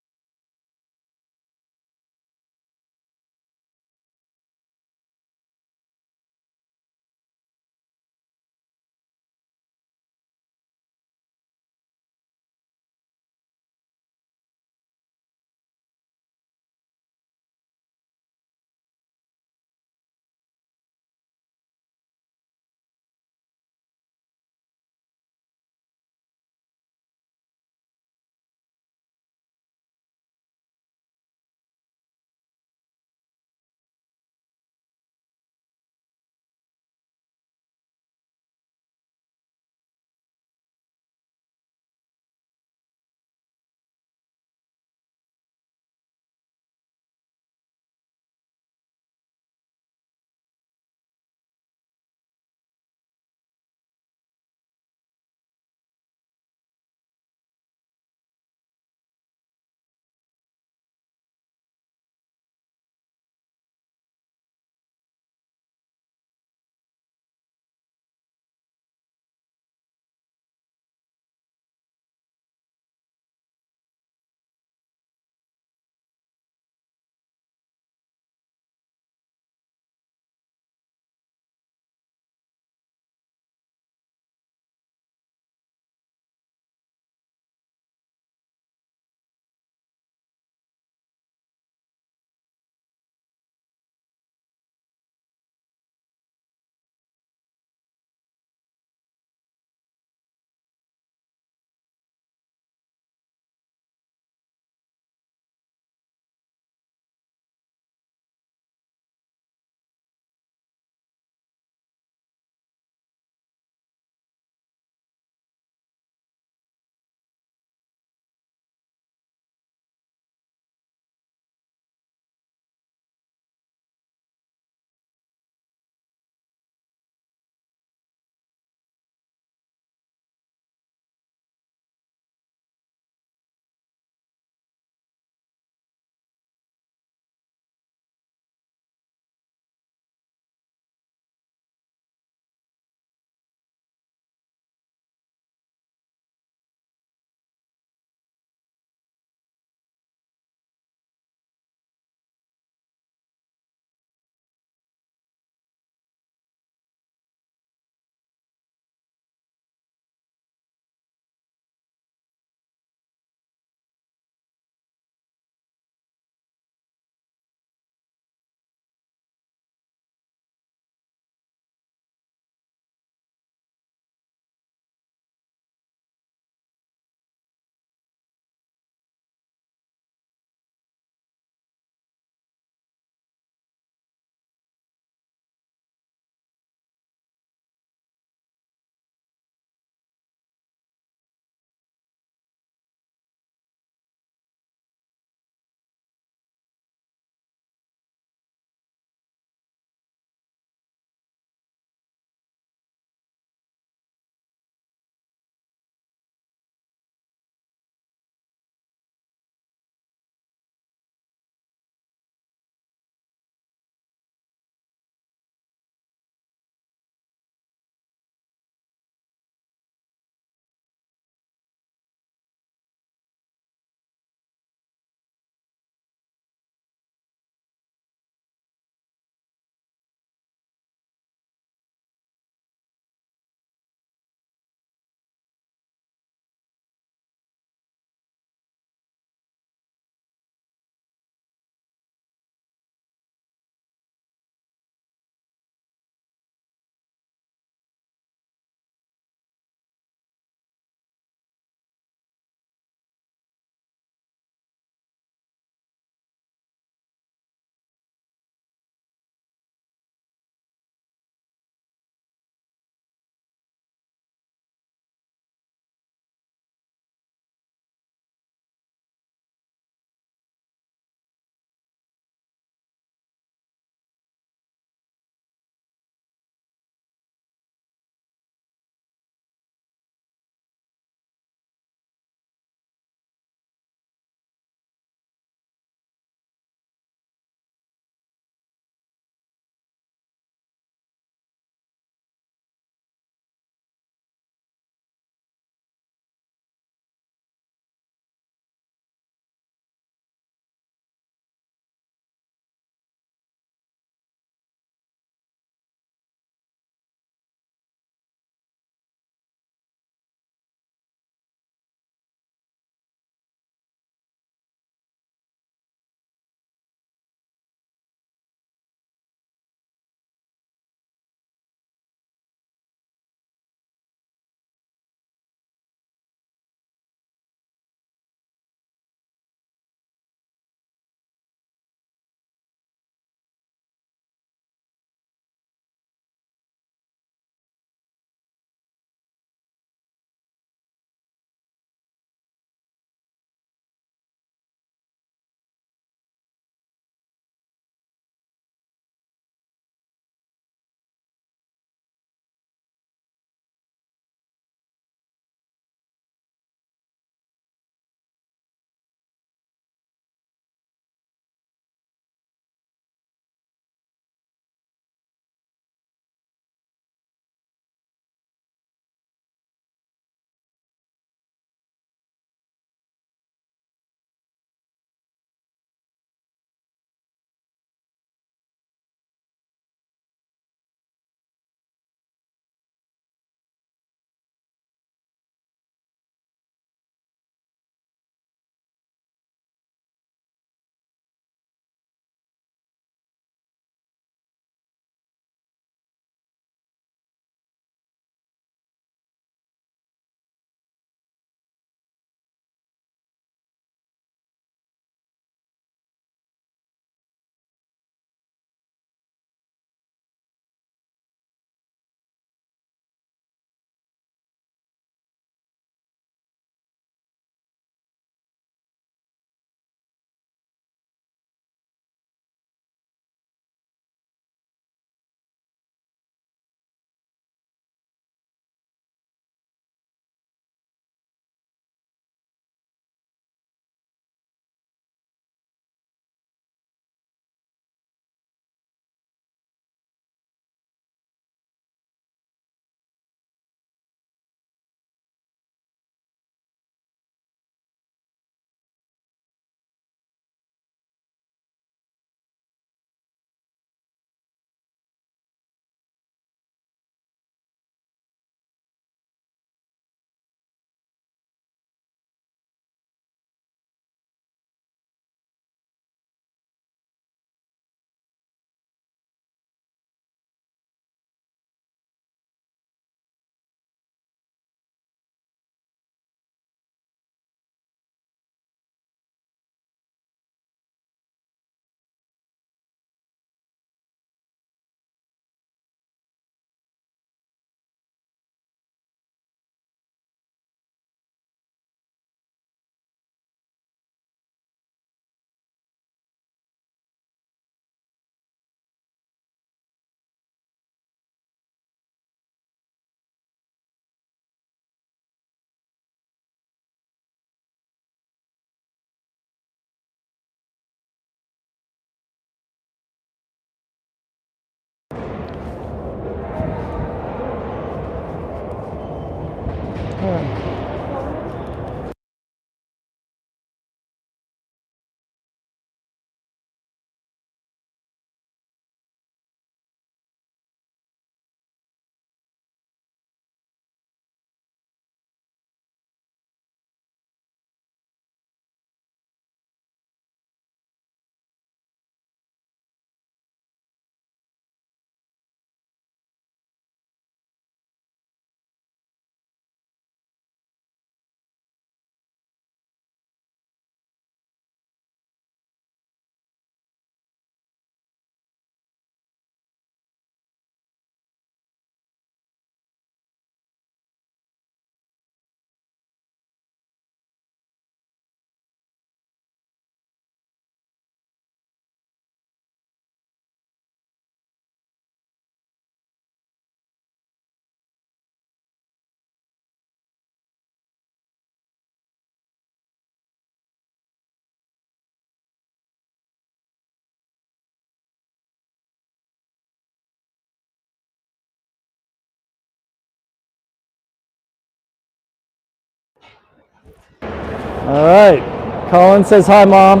All right, Colin says hi, Mom.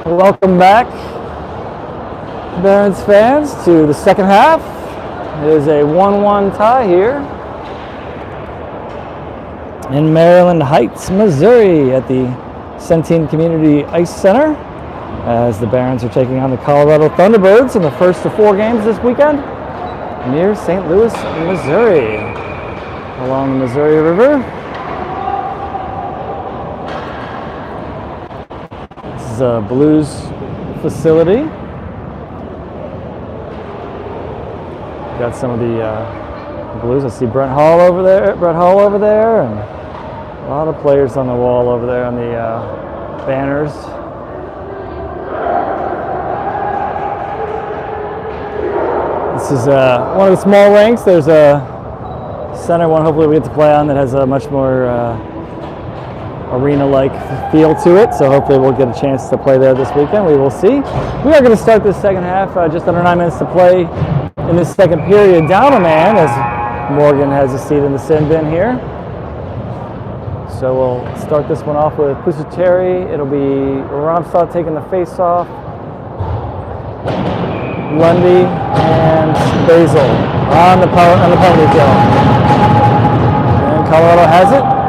Welcome back, Barons fans, to the second half. It is a 1-1 tie here in Maryland Heights, Missouri at the Centene Community Ice Center as the Barons are taking on the Colorado Thunderbirds in the first of 4 games this weekend near St. Louis, Missouri, along the Missouri River. This is a Blues facility. Got some of the Blues. I see Brett Hall over there, and a lot of players on the wall over there on the banners. This is one of the small rinks. There's a center one hopefully we get to play on that has a much more arena-like feel to it, so hopefully we'll get a chance to play there this weekend. We will see. We are going to start this second half, just under 9 minutes to play in this second period. Down a man as Morgan has a seat in the sin bin here. So we'll start this one off with Pusateri. It'll be Romstad taking the face-off. Lundy and Basil on the penalty kill. And Colorado has it.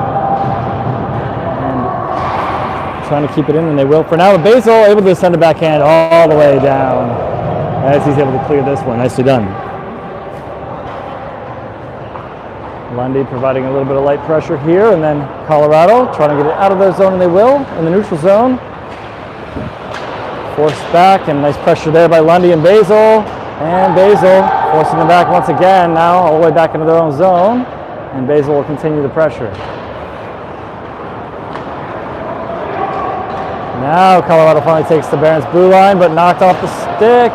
Trying to keep it in, and they will for now. Basil able to send a backhand all the way down as he's able to clear this one. Nicely done. Lundy providing a little bit of light pressure here, and then Colorado trying to get it out of their zone, and they will in the neutral zone. Forced back, and nice pressure there by Lundy and Basil. And Basil forcing them back once again, now all the way back into their own zone, and Basil will continue the pressure. Now Colorado finally takes the Barons blue line, but knocked off the stick.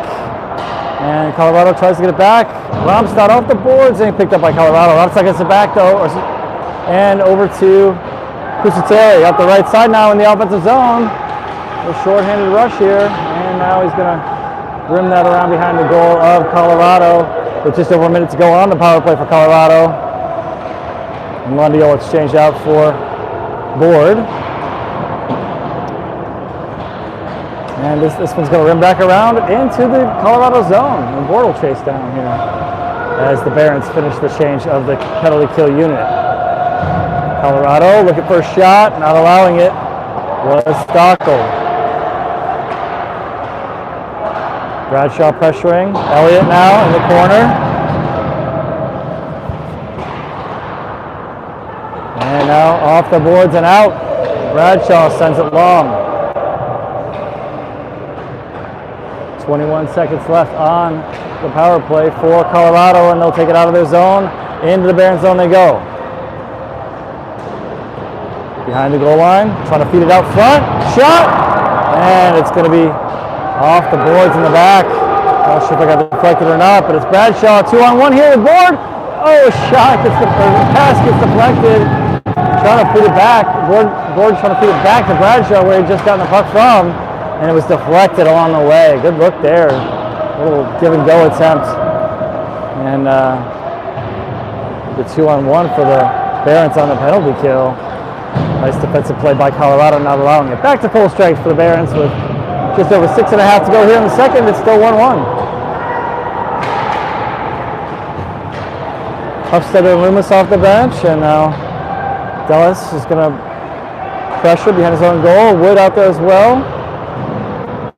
And Colorado tries to get it back. Romstad off the boards and picked up by Colorado. Romstad gets it back though, and over to Pusateri up the right side now in the offensive zone. A short-handed rush here, and now he's going to rim that around behind the goal of Colorado with just over a minute to go on the power play for Colorado. And Lundy will exchange out for Board. And this one's going to rim back around into the Colorado zone. And Board will chase down here as the Barons finish the change of the penalty kill unit. Colorado looking for a shot, not allowing it was Stockel. Bradshaw pressuring. Elliott now in the corner. And now off the boards and out. Bradshaw sends it long. 21 seconds left on the power play for Colorado, and they'll take it out of their zone. Into the Barons zone they go. Behind the goal line, trying to feed it out front. Shot! And it's going to be off the boards in the back. Not sure if I got deflected or not, but it's Bradshaw 2-on-1 here with Board. Oh, shot gets the pass gets deflected. Trying to feed it back. Board trying to feed it back to Bradshaw where he just got the puck from. And it was deflected along the way. Good look there. A little give and go attempt. And The 2-on-1 for the Barons on the penalty kill. Nice defensive play by Colorado, not allowing it. Back to full strength for the Barons with just over 6.5 to go here in the second. It's still 1-1. Hufstetter and Loomis off the bench, and now Dallas is going to pressure behind his own goal. Wood out there as well.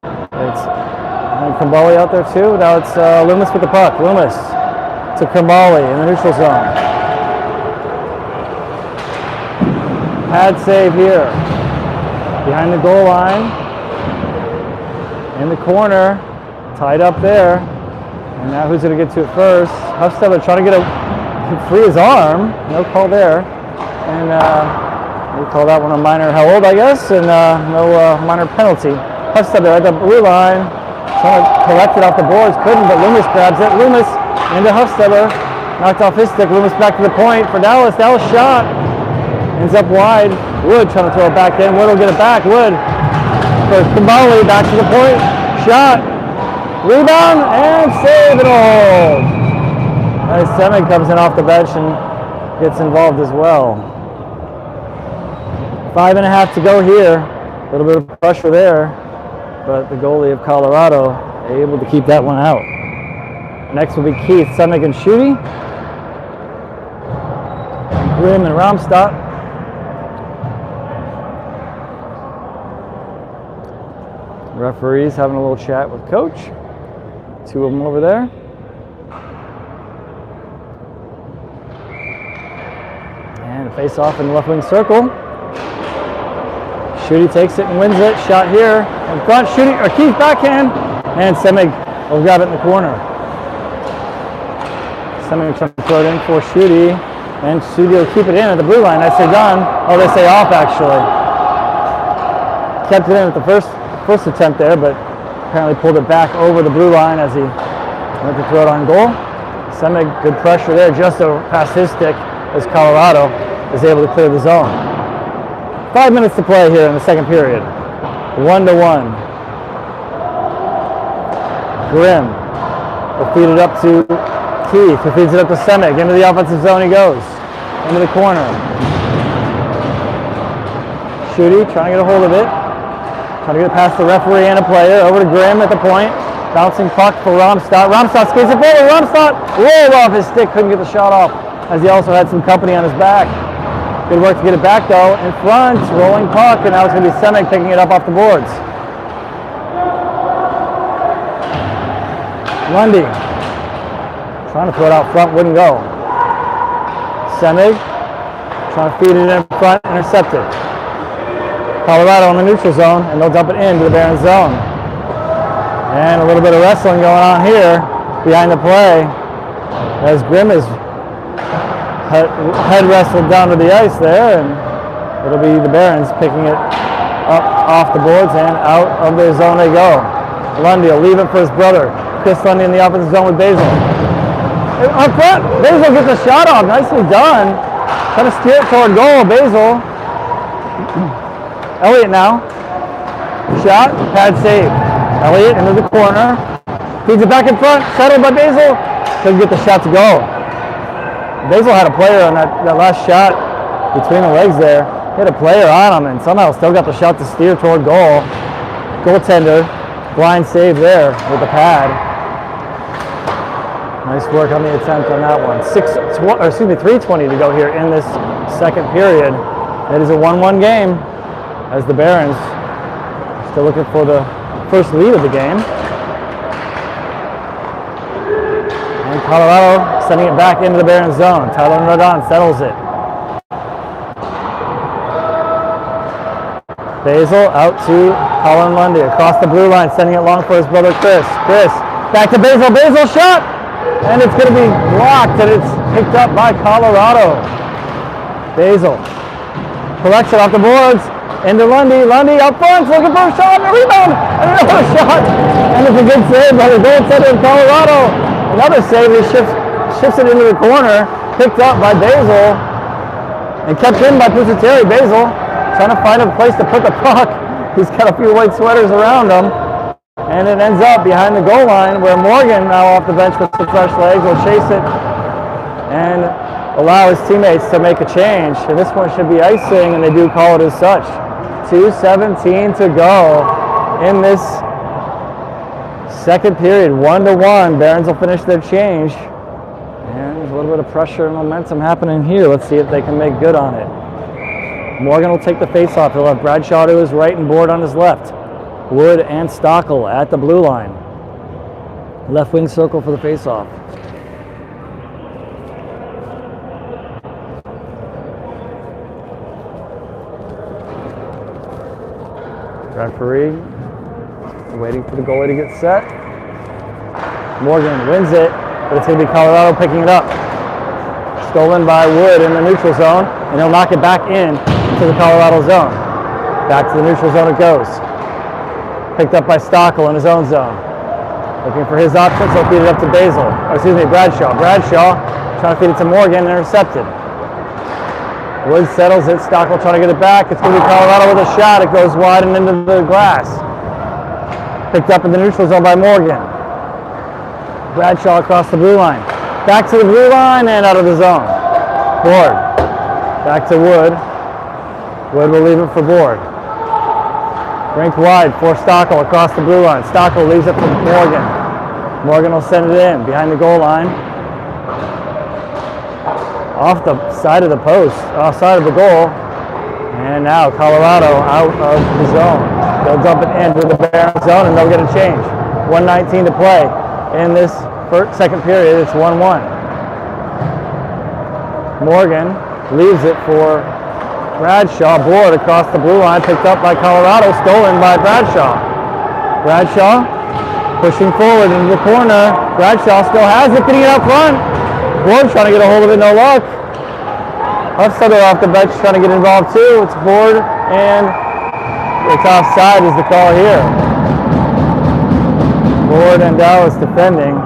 It's Kambali out there too. Now it's Loomis with the puck. Loomis to Kambali in the neutral zone. Pad save here. Behind the goal line. In the corner. Tied up there. And now who's going to get to it first? Hufstetter trying to free his arm. No call there. And we call that one a minor hold, I guess, and no minor penalty. Hufstetter at the blue line. Trying to collect it off the boards. Couldn't, but Loomis grabs it. Loomis into Hufstetter. Knocked off his stick. Loomis back to the point for Dallas. Dallas shot. Ends up wide. Wood trying to throw it back in. Wood will get it back. Wood for Kambali. Back to the point. Shot. Rebound and save and a hold. Nice. Semic comes in off the bench and gets involved as well. 5.5 to go here. A little bit of pressure there, but the goalie of Colorado able to keep that one out. Next will be Keith, Semic, and Schutte. Grimm and Romstadt. Referees having a little chat with coach. Two of them over there. And a face off in the left wing circle. Schutte takes it and wins it. Shot here in front. Schutte or Keith backhand. And Semic will grab it in the corner. Semic trying to throw it in for Schutte. And Schutte will keep it in at the blue line. I say done. Oh, they say off actually. Kept it in at the first attempt there, but apparently pulled it back over the blue line as he went to throw it on goal. Semic, good pressure there just past his stick as Colorado is able to clear the zone. 5 minutes to play here in the second period. 1-1. Grimm will feed it up to Keith, who feeds it up to Semic. Into the offensive zone he goes. Into the corner. Schutte trying to get a hold of it. Trying to get past the referee and a player. Over to Grimm at the point. Bouncing puck for Romstadt. Romstadt skates it forward. Romstadt rolled off his stick. Couldn't get the shot off as he also had some company on his back. Good work to get it back though. In front. Rolling puck. And now it's going to be Semic picking it up off the boards. Lundy. Trying to throw it out front. Wouldn't go. Semic. Trying to feed it in front. Intercepted. Colorado in the neutral zone, and they'll dump it into the Barons zone. And a little bit of wrestling going on here behind the play as Grimm is head wrestled down to the ice there, and it'll be the Barons picking it up off the boards and out of their zone they go. Lundy will leave it for his brother. Chris Lundy in the offensive zone with Basil. Up front, Basil gets a shot off. Nicely done. Trying to steer it toward goal. Basil. Elliott now. Shot. Pad save. Elliott into the corner. Feeds it back in front. Settled by Basil. Couldn't get the shot to go. Basil had a player on that last shot between the legs there. Hit a player on him and somehow still got the shot to steer toward goal. Goaltender. Blind save there with the pad. Nice work on the attempt on that one. 3:20 to go here in this second period. It is a 1-1 game as the Barons still looking for the first lead of the game. And Colorado sending it back into the Barons zone. Tyler Rodon settles it. Basil out to Colin Lundy across the blue line, sending it long for his brother Chris. Chris back to Basil. Basil shot! And it's going to be blocked, and it's picked up by Colorado. Basil collects it off the boards into Lundy. Lundy up front, looking for a shot, and a rebound, and another shot. And it's a good save by the goaltender of Colorado. Another save, he shifts it into the corner, picked up by Basil, and kept in by Pusateri. Basil trying to find a place to put the puck. He's got a few white sweaters around him. And it ends up behind the goal line where Morgan, now off the bench with some fresh legs, will chase it and allow his teammates to make a change. And this one should be icing, and they do call it as such. 2:17 to go in this second period. 1-1. Barons will finish their change. And there's a little bit of pressure and momentum happening here. Let's see if they can make good on it. Morgan will take the face-off. He'll have Bradshaw to his right and Board on his left. Wood and Stockel at the blue line. Left wing circle for the face-off. Referee waiting for the goalie to get set. Morgan wins it, but it's going to be Colorado picking it up. Stolen by Wood in the neutral zone, and he'll knock it back in to the Colorado zone. Back to the neutral zone it goes. Picked up by Stockel in his own zone. Looking for his options, he'll feed it up to Bradshaw. Bradshaw trying to feed it to Morgan, intercepted. Wood settles it, Stockel trying to get it back. It's going to be Colorado with a shot. It goes wide and into the glass. Picked up in the neutral zone by Morgan. Bradshaw across the blue line. Back to the blue line and out of the zone. Board. Back to Wood. Wood will leave it for Board. Rinked wide for Stockel across the blue line. Stockel leaves it for Morgan. Morgan will send it in behind the goal line. Off the side of the post, off side of the goal. And now Colorado out of the zone. They'll dump it into the Barons zone and they'll get a change. 1:19 to play in this second period. It's 1-1. Morgan leaves it for Bradshaw. Board across the blue line, picked up by Colorado, stolen by Bradshaw. Bradshaw pushing forward into the corner. Bradshaw still has it, getting it out front. Board trying to get a hold of it, no luck. Hufstadter off the bench trying to get involved too. It's Board, and it's offside is the call here. Board and Dallas defending.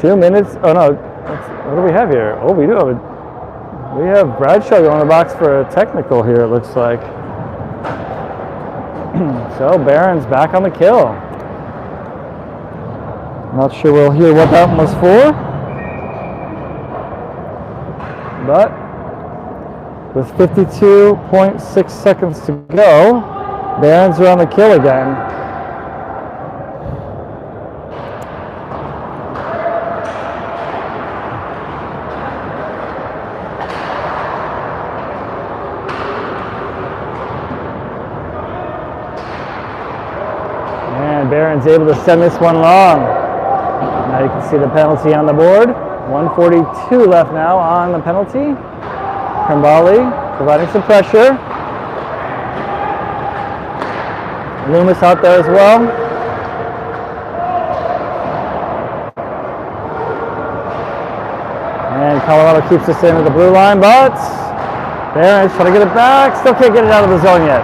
Two minutes. Oh no, what do we have here? Oh, we do have we have Bradshaw going in the box for a technical here, it looks like. So Barons back on the kill. Not sure we'll hear what that one was for. But with 52.6 seconds to go, Barons are on the kill again. Barons able to send this one long. Now you can see the penalty on the board. 1:42 left now on the penalty. Krimbali providing some pressure. Loomis out there as well. And Colorado keeps this in at the blue line, but Barons trying to get it back. Still can't get it out of the zone yet.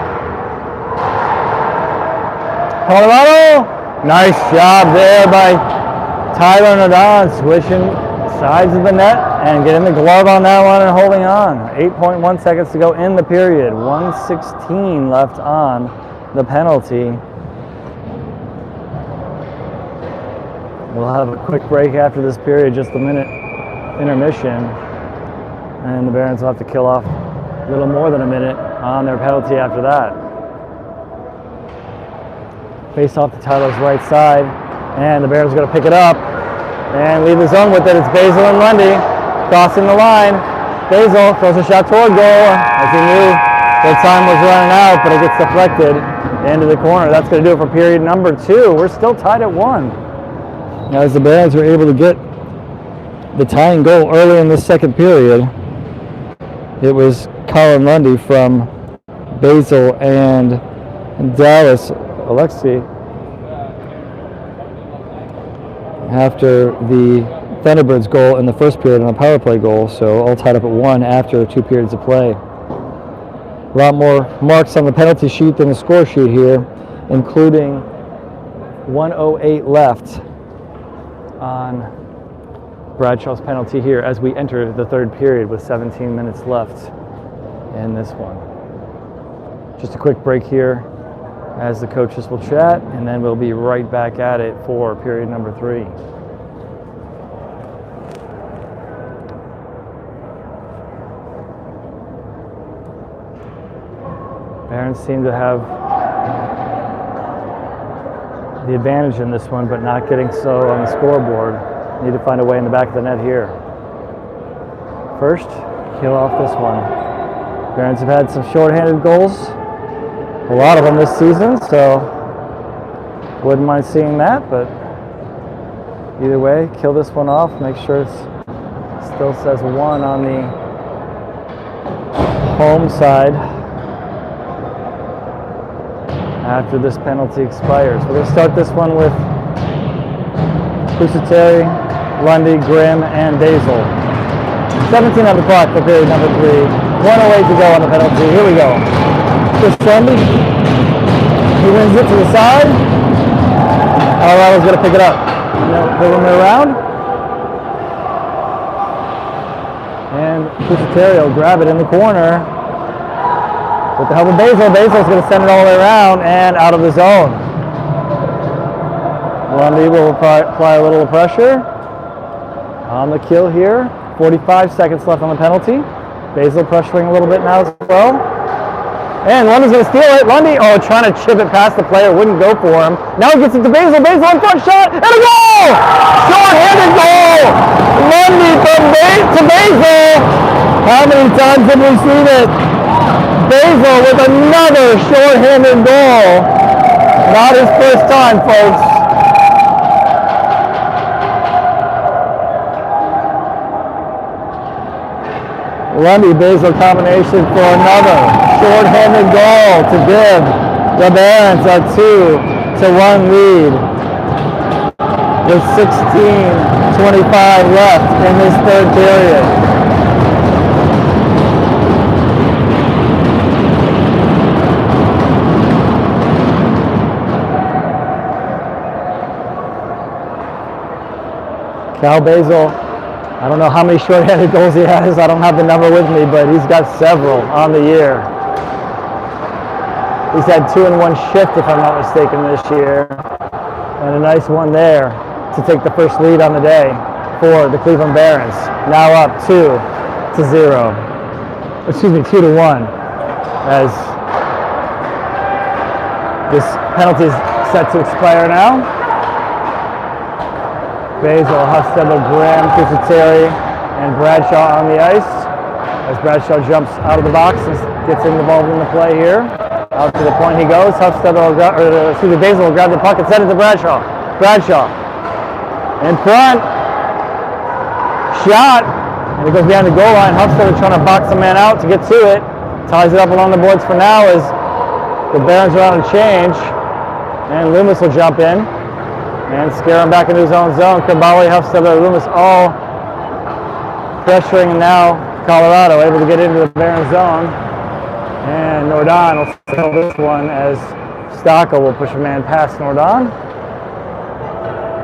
Colorado, nice job there by Tyler Nadon, switching sides of the net and getting the glove on that one and holding on. 8.1 seconds to go in the period. 1:16 left on the penalty. We'll have a quick break after this period, just a minute intermission. And the Barons will have to kill off a little more than a minute on their penalty after that. Face off to Tyler's right side, and the Barons are going to pick it up and leave the zone with it. It's Basil and Lundy crossing the line. Basil throws a shot toward goal as he knew that time was running out, but it gets deflected into the corner. That's going to do it for period number 2. We're still tied at 1. Now, as the Barons were able to get the tying goal early in the second period, it was Colin Lundy from Basil and Dallas. Alexei, after the Thunderbirds goal in the first period and a power play goal, so all tied up at 1 after 2 periods of play. A lot more marks on the penalty sheet than the score sheet here, including 1:08 left on Bradshaw's penalty here as we enter the third period with 17 minutes left in this one. Just a quick break here as the coaches will chat, and then we'll be right back at it for period number 3. Barons seem to have the advantage in this one, but not getting so on the scoreboard. Need to find a way in the back of the net here. First, kill off this one. Barons have had some shorthanded goals, a lot of them this season, so wouldn't mind seeing that, but either way, kill this one off, make sure it still says 1 on the home side after this penalty expires. We're going to start this one with Pusateri, Lundy, Grimm, and Basil. 17 on the clock for period number 3. 1:08 to go on the penalty. Here we go. Chris Lundy. He wins it to the side. Colorado's going to pick it up. They'll run it around. And Pusateri will grab it in the corner. With the help of Basil, Basil's going to send it all the way around and out of the zone. Lundy will apply a little pressure on the kill here. 45 seconds left on the penalty. Basil pressuring a little bit now as well. And Lundy's going to steal it. Lundy, trying to chip it past the player, wouldn't go for him. Now he gets it to Basil. Basil in front shot, and a goal! Short-handed goal! Lundy to Basil. How many times have we seen it? Basil with another short-handed goal. Not his first time, folks. Lundy-Basil combination for another short-handed goal to give the Barons a 2-1 lead with 16:25 left in this third period. Cal Basil, I don't know how many short-handed goals he has. I don't have the number with me, but he's got several on the year. He's had 2 in 1 shift, if I'm not mistaken, this year. And a nice one there to take the first lead on the day for the Cleveland Barons. Now up 2-0. Excuse me, 2-1. As this penalty is set to expire now. Basil, Hufstedler, Graham, Pusateri, and Bradshaw on the ice. As Bradshaw jumps out of the box and gets involved in the play here. Out to the point he goes. Basil will grab the puck and send it to Bradshaw. Bradshaw in front. Shot. And it goes behind the goal line. Hufstedler trying to box a man out to get to it. Ties it up along the boards for now as the Barons are on a change. And Loomis will jump in and scare him back into his own zone. Krabali, Hufstedler, Loomis all pressuring now Colorado, able to get into the Baron zone. And Nordon will settle this one as Stockel will push a man past Nordon.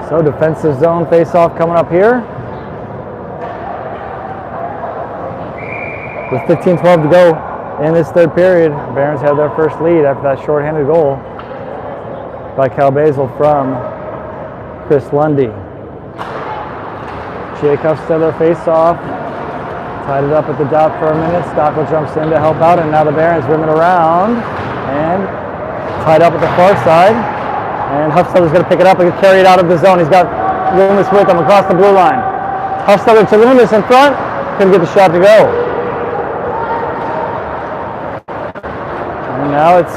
So defensive zone face-off coming up here. With 15:12 to go in this third period, Barons have their first lead after that shorthanded goal by Cal Basil from Chris Lundy. Jake Hufstedler face-off. Tied it up at the dot for a minute. Stockel jumps in to help out, and now the Barons rim it around. And tied up at the far side. And Hufstedler's going to pick it up and carry it out of the zone. He's got Loomis with him across the blue line. Hufstedler to Loomis in front. Couldn't get the shot to go. And now it's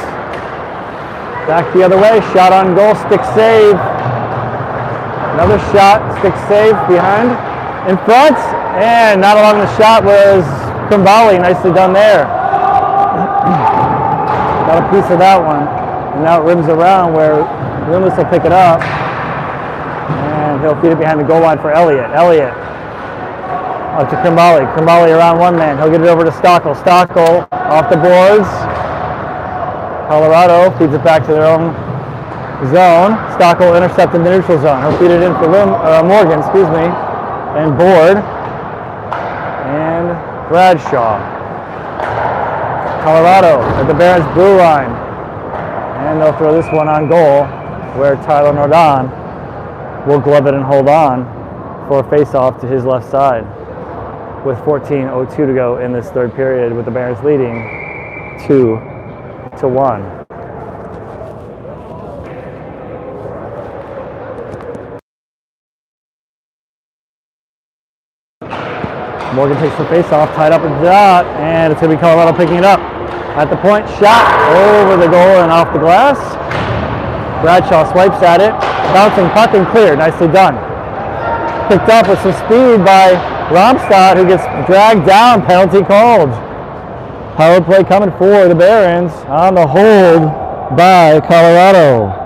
back the other way. Shot on goal, stick save. Another shot, stick save behind, in front, and not along the shot was Krimbali. Nicely done there. Got a piece of that one. And now it rims around where Loomis will pick it up. And he'll feed it behind the goal line for Elliott. Elliott up to Krimbali. Krimbali around one man. He'll get it over to Stockel. Stockel off the boards. Colorado feeds it back to their own zone. Stockel intercept in the neutral zone. He'll feed it in for Morgan, and Board and Bradshaw. Colorado at the Barons blue line. And they'll throw this one on goal, where Tyler Nordon will glove it and hold on for a face-off to his left side, with 14:02 to go in this third period, with the Bears leading 2-1. Morgan takes the face-off, tied up at the dot, and it's going to be Colorado picking it up. At the point, shot over the goal and off the glass. Bradshaw swipes at it, bouncing puck and clear, nicely done. Picked up with some speed by Romstad, who gets dragged down, penalty called. Power play coming for the Barons on the hold by Colorado.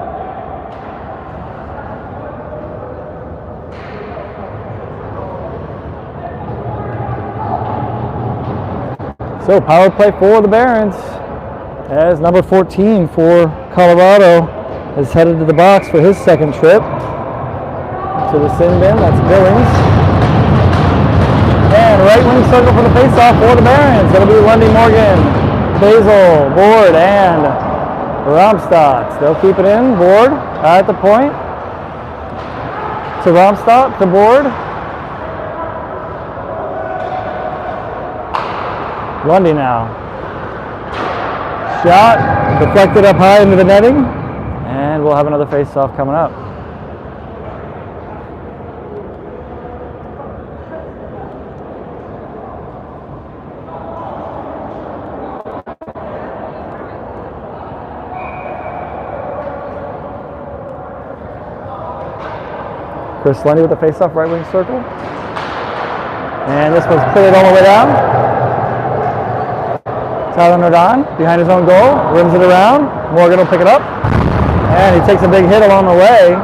So power play for the Barons, as number 14 for Colorado is headed to the box for his second trip to the sin bin. That's Billings. And right wing circle for the faceoff for the Barons. It'll be Lundy, Morgan, Basil, Board, and Romstad. They'll keep it in. Board at the point to Romstad, to Board. Lundy now. Shot, deflected up high into the netting, and we'll have another face-off coming up. Chris Lundy with the face-off, right wing circle. And this one's cleared all the way down. Tyler Nordon behind his own goal, rims it around. Morgan will pick it up, and he takes a big hit along the way.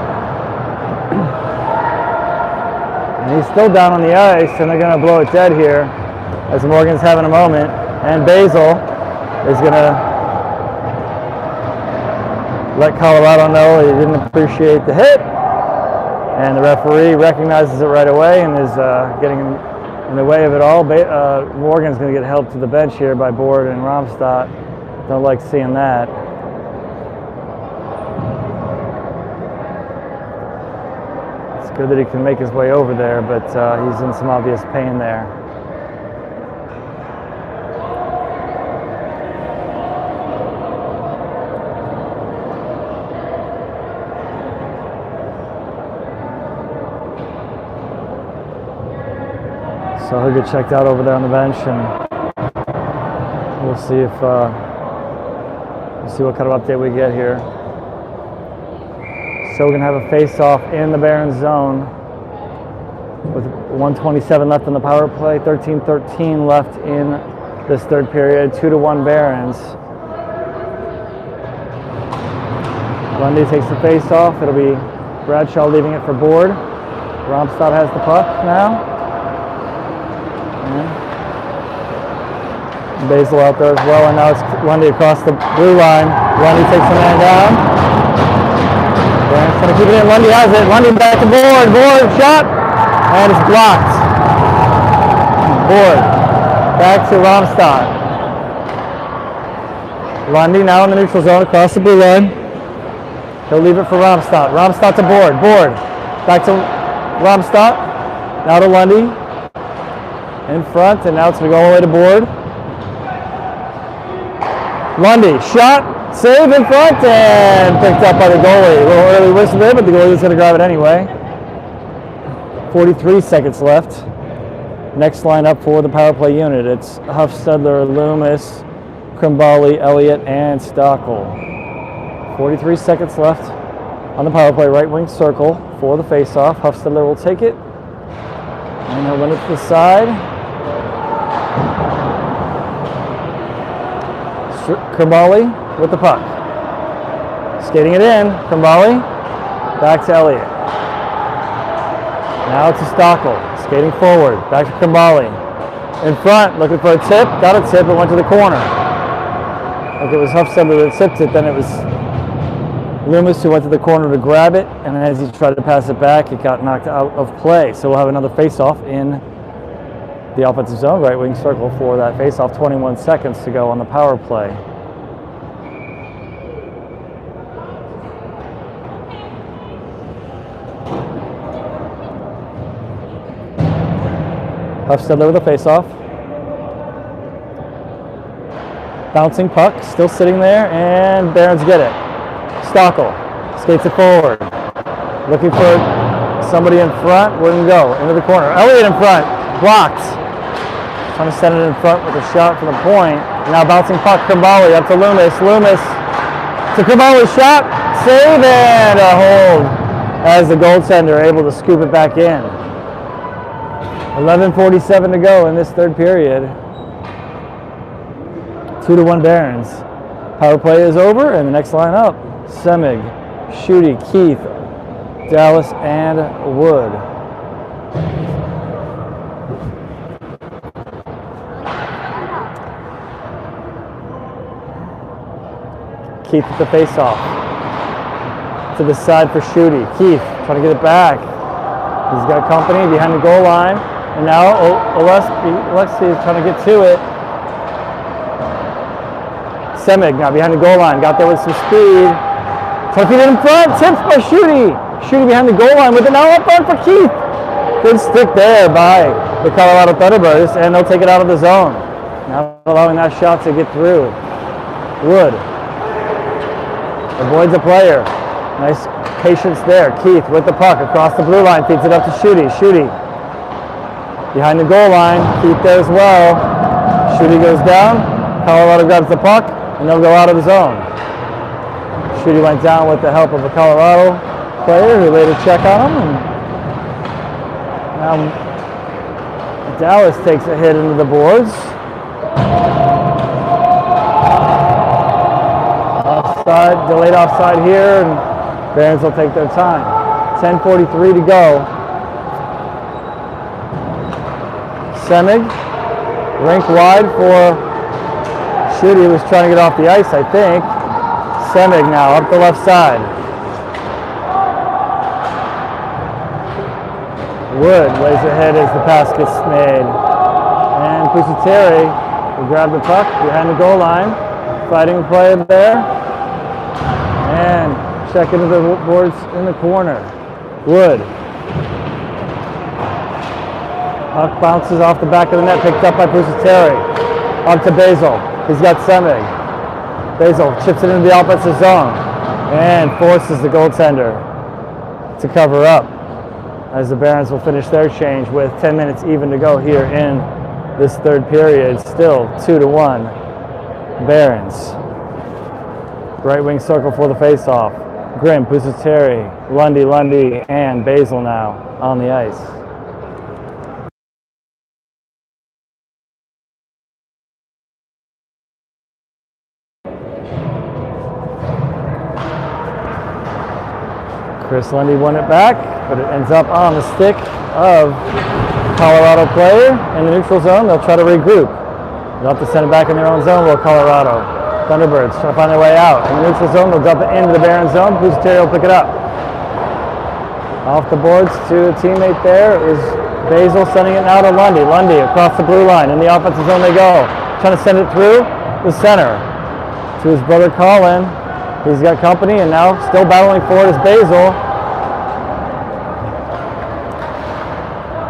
And he's still down on the ice, and they're going to blow it dead here as Morgan's having a moment. And Basil is going to let Colorado know he didn't appreciate the hit. And the referee recognizes it right away and is getting in the way of it all. Morgan's going to get helped to the bench here by Board and Romstad. Don't like seeing that. It's good that he can make his way over there, but he's in some obvious pain there. So he'll get checked out over there on the bench, and we'll see if what kind of update we get here. So we're gonna have a face-off in the Barons zone with 1:27 left in the power play, 13-13 left in this third period, 2-1 Barons. Lundy takes the face-off. It'll be Bradshaw leaving it for Board. Romstad has the puck now. Basil out there as well, and now it's Lundy across the blue line. Lundy takes the man down. Barons trying to keep it in. Lundy has it. Lundy back to Board. Board shot, and it's blocked. Board back to Romstad. Lundy now in the neutral zone across the blue line. He'll leave it for Romstad. Romstad to Board. Board back to Romstad. Now to Lundy in front, and now it's going to go all the way to Board. Lundy, shot, save in front, and picked up by the goalie. A little early whistle there, but the goalie was going to grab it anyway. 43 seconds left. Next line up for the power play unit. It's Huff, Stedler, Loomis, Krimbali, Elliott, and Stockel. 43 seconds left on the power play right wing circle for the face-off. Huff, Stedler will take it, and he'll run it to the side. Krimbali with the puck. Skating it in. Krimbali back to Elliott. Now to Stockel. Skating forward. Back to Krimbali. In front, looking for a tip. Got a tip and went to the corner. Like it was Huffstedler that tipped it, then it was Loomis who went to the corner to grab it, and as he tried to pass it back, it got knocked out of play. So we'll have another face-off in the offensive zone, right wing circle for that face-off. 21 seconds to go on the power play. Huffstedler with a face-off. Bouncing puck, still sitting there, and Barons get it. Stockel skates it forward. Looking for somebody in front, wouldn't go. Into the corner. Elliott in front, blocked. Trying to send it in front with a shot from the point. Now bouncing puck, Krimbali up to Loomis. Loomis to Krimbali's shot, save and a hold as the goaltender able to scoop it back in. 11:47 to go in this third period. 2-1 Barons. Power play is over, and the next line up, Semig, Schutte, Keith, Dallas, and Wood. Keith with the face-off. To the side for Schutte. Keith trying to get it back. He's got company behind the goal line. And now Alexi is trying to get to it. Semig now behind the goal line. Got there with some speed. Trying to feed it in front. Tipped by Schutte. Schutte behind the goal line with it now up front for Keith. Good stick there by the Colorado Thunderbirds, and they'll take it out of the zone. Now allowing that shot to get through. Wood avoids a player. Nice patience there. Keith with the puck across the blue line. Feeds it up to Schutte. Schutte behind the goal line. Keith there as well. Schutte goes down. Colorado grabs the puck, and they'll go out of the zone. Schutte went down with the help of a Colorado player who laid a check on him. And now Dallas takes a hit into the boards. Offside, delayed offside here, and Barons will take their time. 10:43 to go. Semig, rink wide for Schutte, was trying to get off the ice, I think. Semig now up the left side. Wood lays ahead as the pass gets made. And Pusateri will grab the puck behind the goal line. Fighting play there. And check into the boards in the corner. Wood. Puck bounces off the back of the net, picked up by Pusateri. Up to Basil. He's got Semig. Basil chips it into the offensive zone and forces the goaltender to cover up as the Barons will finish their change with 10 minutes even to go here in this third period. Still 2-1 Barons. Right wing circle for the face-off. Grimm, Pusateri, Lundy, and Basil now on the ice. Chris Lundy won it back, but it ends up on the stick of Colorado player in the neutral zone. They'll try to regroup. They'll have to send it back in their own zone, will Colorado. Thunderbirds trying to find their way out. In the neutral zone, they'll dump it into the Barons zone. Pusateri will pick it up. Off the boards to a teammate there is Basil sending it now to Lundy. Lundy across the blue line. In the offensive zone they go. Trying to send it through the center to his brother Colin. He's got company, and now still battling for it is Basil.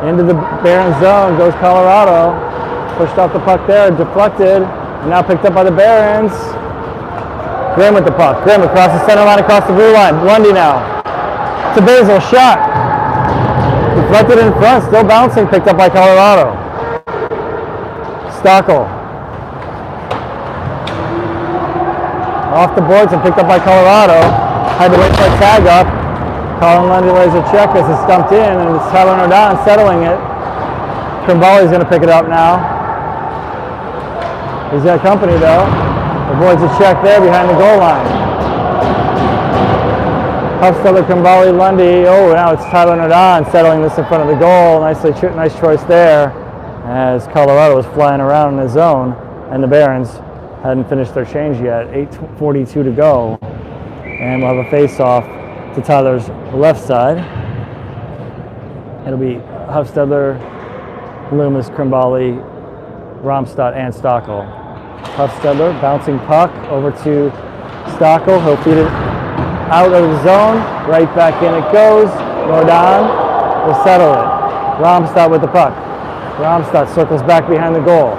Into the Barons zone goes Colorado. Pushed off the puck there, deflected, and now picked up by the Barons. Grimm with the puck. Grimm across the center line, across the blue line. Lundy now to Basil, shot. Deflected in front, still bouncing, picked up by Colorado. Stockel. Off the boards and picked up by Colorado. Had to wait for a tag up. Colin Lundy lays a check as it's dumped in, and it's Tyler Nordon settling it. Krimbali's going to pick it up now. He's got company though. Avoids a check there behind the goal line. Huffstedler, Krimbali, Lundy. Oh, now it's Tyler Nordon settling this in front of the goal. Nice choice there as Colorado was flying around in the zone, and the Barons hadn't finished their change yet. 8:42 to go, and we'll have a face-off to Tyler's left side. It'll be Huffstedler, Loomis, Krimbali, Romstad, and Stockel. Huffstedler bouncing puck over to Stockel. He'll feed it out of the zone. Right back in it goes. Nordon will settle it. Romstad with the puck. Ramstadt circles back behind the goal.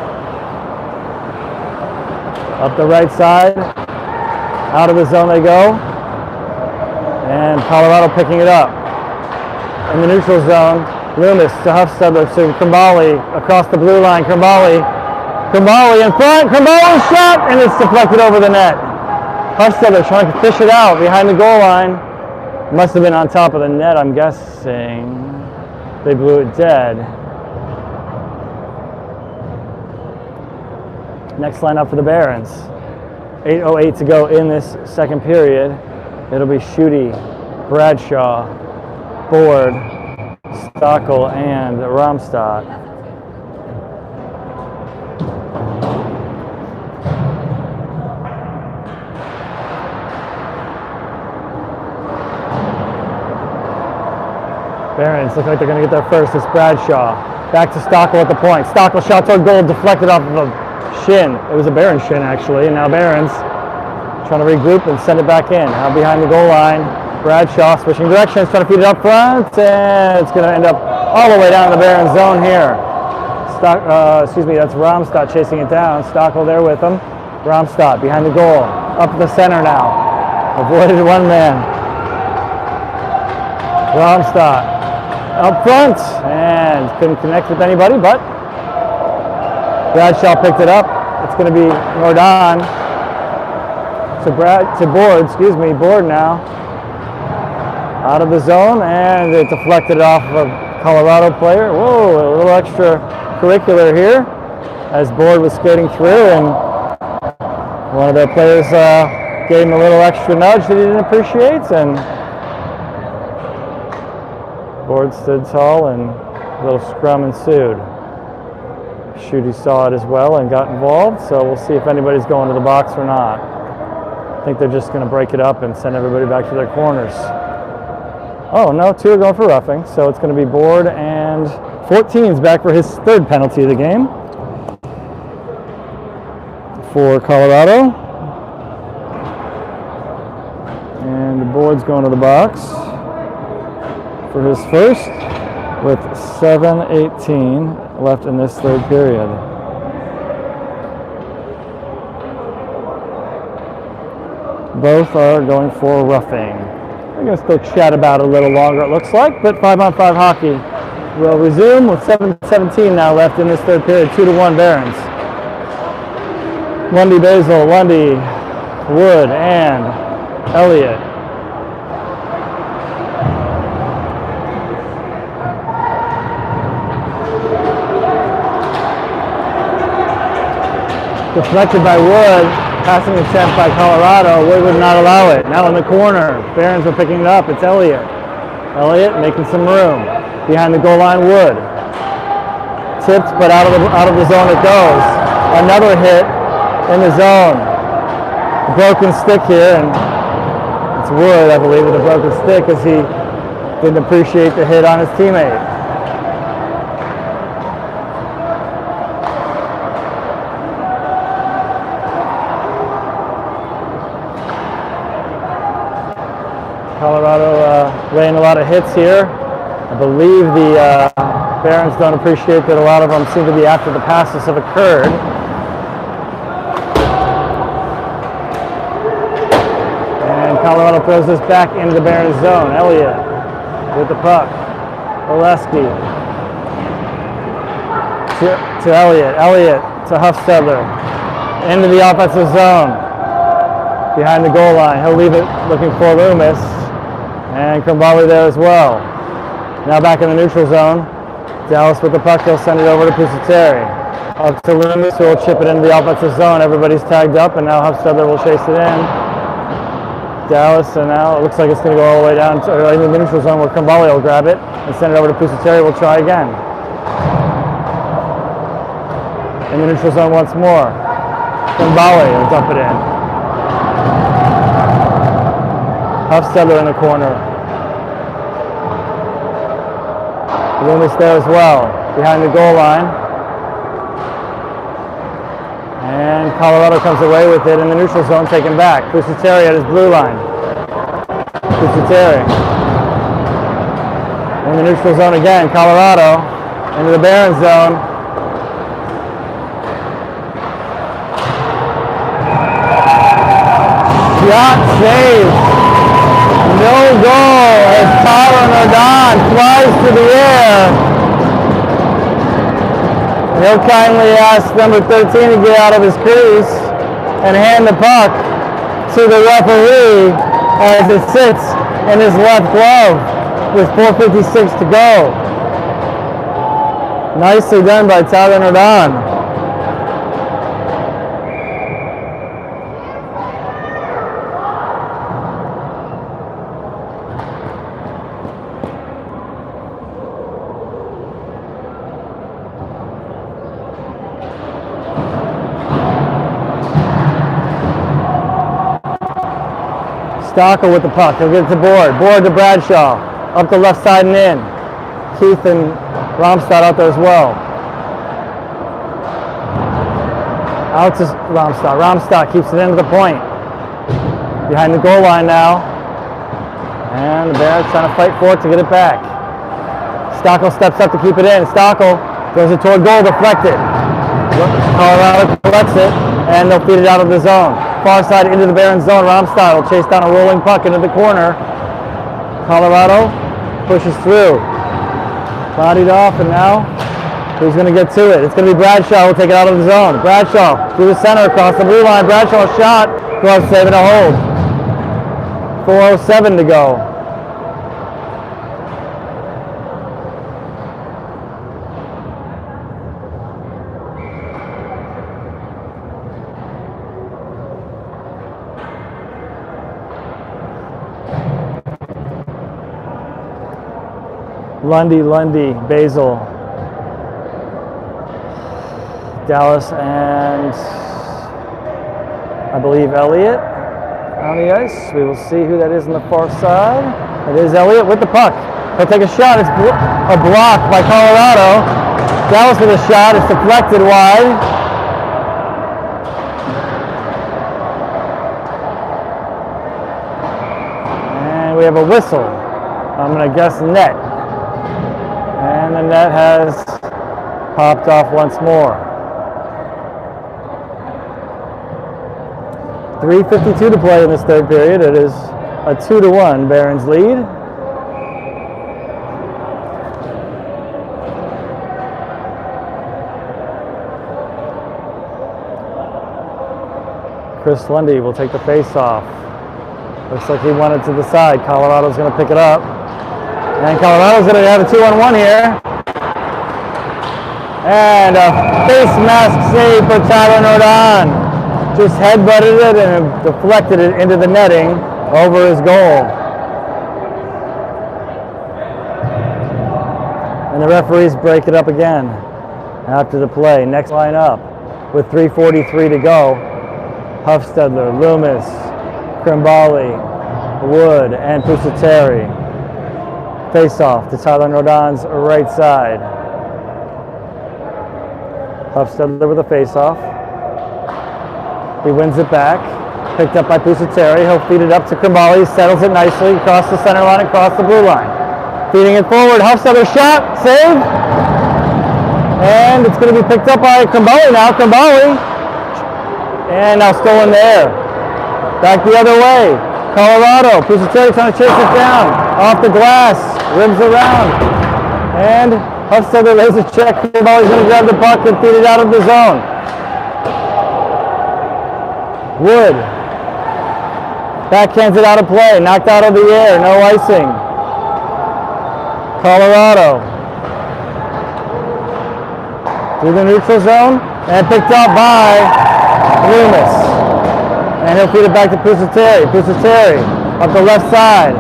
Up the right side. Out of the zone they go. And Colorado picking it up. In the neutral zone, Loomis to Huffstedler to Krimbali across the blue line. Krimbali in front. Krimbali shot, and it's deflected over the net. Huffstedler trying to fish it out behind the goal line. Must have been on top of the net, I'm guessing. They blew it dead. Next line up for the Barons. 8:08 to go in this second period. It'll be Schutte, Bradshaw, Board, Stockel, and Ramstadt. Barons look like they're going to get there first. It's Bradshaw. Back to Stockel at the point. Stockel shot toward goal, deflected off of a shin. It was a Barons shin, actually. And now Barons trying to regroup and send it back in. Now behind the goal line, Bradshaw switching directions, trying to feed it up front. And it's going to end up all the way down in the Barons zone here. That's Ramstadt chasing it down. Stockel there with him. Ramstadt behind the goal. Up the center now. Avoided one man. Ramstadt up front and couldn't connect with anybody, but Bradshaw picked it up. It's going to be Nordon to Board now. Out of the zone, and it deflected off of a Colorado player. Whoa, a little extracurricular here as Board was skating through, and one of their players gave him a little extra nudge that he didn't appreciate, and Board stood tall, and a little scrum ensued. Schutte saw it as well and got involved, so we'll see if anybody's going to the box or not. I think they're just going to break it up and send everybody back to their corners. Oh, no, 2 are going for roughing, so it's going to be Board, and 14's back for his 3rd penalty of the game for Colorado. And Board's going to the box for his first with 7:18 left in this 3rd period. Both are going for roughing. We're going to still chat about it a little longer, it looks like, but 5-on-5 hockey will resume with 7:17 now left in this 3rd period. 2-1 Barons. Lundy, Basil, Lundy, Wood, and Elliott. Deflected by Wood, passing attempt by Colorado. Wood would not allow it. Now in the corner, Barons are picking it up. It's Elliott. Elliott making some room. Behind the goal line, Wood. Tipped, but out of the zone it goes. Another hit in the zone. A broken stick here, and it's Wood, I believe, with a broken stick as he didn't appreciate the hit on his teammate. Colorado laying a lot of hits here. I believe the Barons don't appreciate that a lot of them seem to be after the passes have occurred. And Colorado throws this back into the Barons zone. Elliott with the puck. Oleski to Elliott. Elliott to Huffstedler. Into the offensive zone. Behind the goal line. He'll leave it looking for Loomis. And Krimbali there as well. Now back in the neutral zone. Dallas with the puck. They'll send it over to Pusateri. Up to Loomis, who will chip it into the offensive zone. Everybody's tagged up, and now Huffstedler will chase it in. Dallas, and now it looks like it's going to go all the way down to in the neutral zone where Krimbali will grab it and send it over to Pusateri. We'll try again. In the neutral zone once more. Krimbali will dump it in. Huffstedler in the corner. Loomis there as well, behind the goal line. And Colorado comes away with it in the neutral zone, taken back. Pusateri at his blue line. Pusateri. In the neutral zone again, Colorado into the Barons zone. shot saved. No goal as Tyler Nordon flies to the air. And he'll kindly ask number 13 to get out of his crease and hand the puck to the referee as it sits in his left glove with 4:56 to go. Nicely done by Tyler Nordon. Stockel with the puck. He'll get it to Board. Board to Bradshaw. Up the left side and in. Keith and Romstad out there as well. Out to Romstad. Romstad keeps it into the point. Behind the goal line now. And the Bears trying to fight for it to get it back. Stockel steps up to keep it in. Stockel throws it toward goal, deflected. Colorado collects it, and they'll feed it out of the zone. Far side into the Barons zone. Romstad will chase down a rolling puck into the corner. Colorado pushes through. Bodied off, and now who's going to get to it? It's going to be Bradshaw. Will take it out of the zone. Bradshaw through the center across the blue line. Bradshaw shot. Glove save and a hold. 4:07 to go. Lundy, Basil, Dallas, and I believe Elliott on the ice. We will see who that is on the far side. It is Elliott with the puck. He'll take a shot. It's a block by Colorado. Dallas with a shot. It's deflected wide. And we have a whistle. I'm going to guess net. And the net has popped off once more. 3:52 to play in this third period. It is a 2-1 Barons lead. Chris Lundy will take the face-off. Looks like he wanted to the side. Colorado's going to pick it up. And Colorado's going to have a 2-on-1 here. And a face mask save for Tyler Nordon. Just headbutted it and deflected it into the netting over his goal. And the referees break it up again after the play. Next line up with 3:43 to go. Huffstedler, Loomis, Krimbali, Wood, and Pusateri. Face-off to Tyler Nordon's right side. Huffstedler with a face-off. He wins it back. Picked up by Pusateri. He'll feed it up to Krimbali. Settles it nicely across the center line, across the blue line. Feeding it forward. Huffstedler shot. Save. And it's going to be picked up by Krimbali now. Krimbali. And now stolen there. Back the other way. Colorado. Pusateri trying to chase it down. Off the glass. Rims around. And Huffstedler lays a check. Krimbali's going to grab the puck and feed it out of the zone. Wood. Backhands it out of play. Knocked out of the air. No icing. Colorado. Through the neutral zone. And picked up by Loomis. And he'll feed it back to Pusateri. Pusateri up the left side.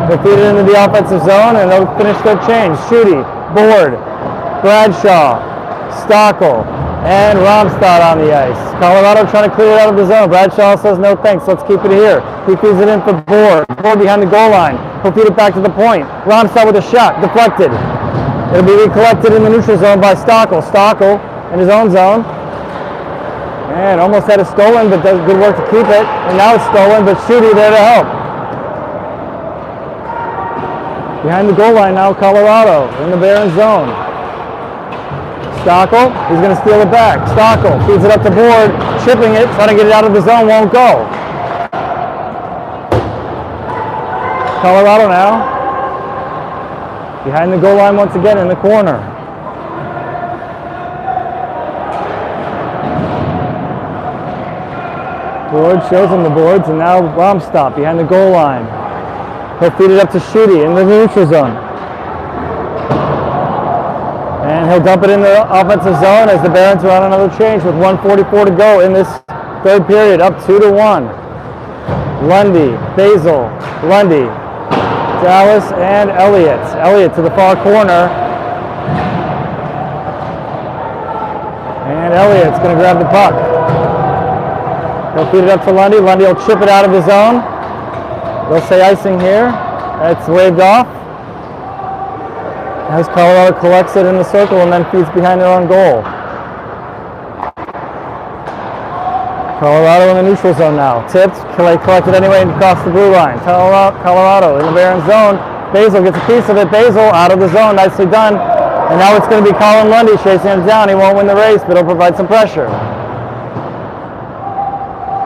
They'll feed it into the offensive zone and they'll finish their change. Schutte, Board, Bradshaw, Stockel, and Romstad on the ice. Colorado trying to clear it out of the zone. Bradshaw says no thanks, let's keep it here. He feeds it in for Board. Board behind the goal line. He'll feed it back to the point. Romstad with a shot, deflected. It'll be recollected in the neutral zone by Stockel. Stockel in his own zone. And almost had it stolen, but does good work to keep it. And now it's stolen, but Schutte there to help. Behind the goal line now, Colorado in the Barons zone. Stockel, he's going to steal it back. Stockel feeds it up the board, chipping it, trying to get it out of the zone, won't go. Colorado now. Behind the goal line once again in the corner. Board shows him the boards, and now Romstop behind the goal line. He'll feed it up to Schutte in the neutral zone. And he'll dump it in the offensive zone as the Barons are on another change with 1:44 to go in this third period, up 2-1. Lundy, Basil, Lundy, Dallas, and Elliott. Elliott to the far corner. And Elliott's going to grab the puck. He'll feed it up to Lundy. Lundy will chip it out of the zone. They'll say icing here. It's waved off. As Colorado collects it in the circle and then feeds behind their own goal. Colorado in the neutral zone now. Tipped, collected anyway and across the blue line. Colorado in the Barons zone. Basil gets a piece of it. Basil out of the zone, nicely done. And now it's going to be Colin Lundy chasing him down. He won't win the race, but he'll provide some pressure.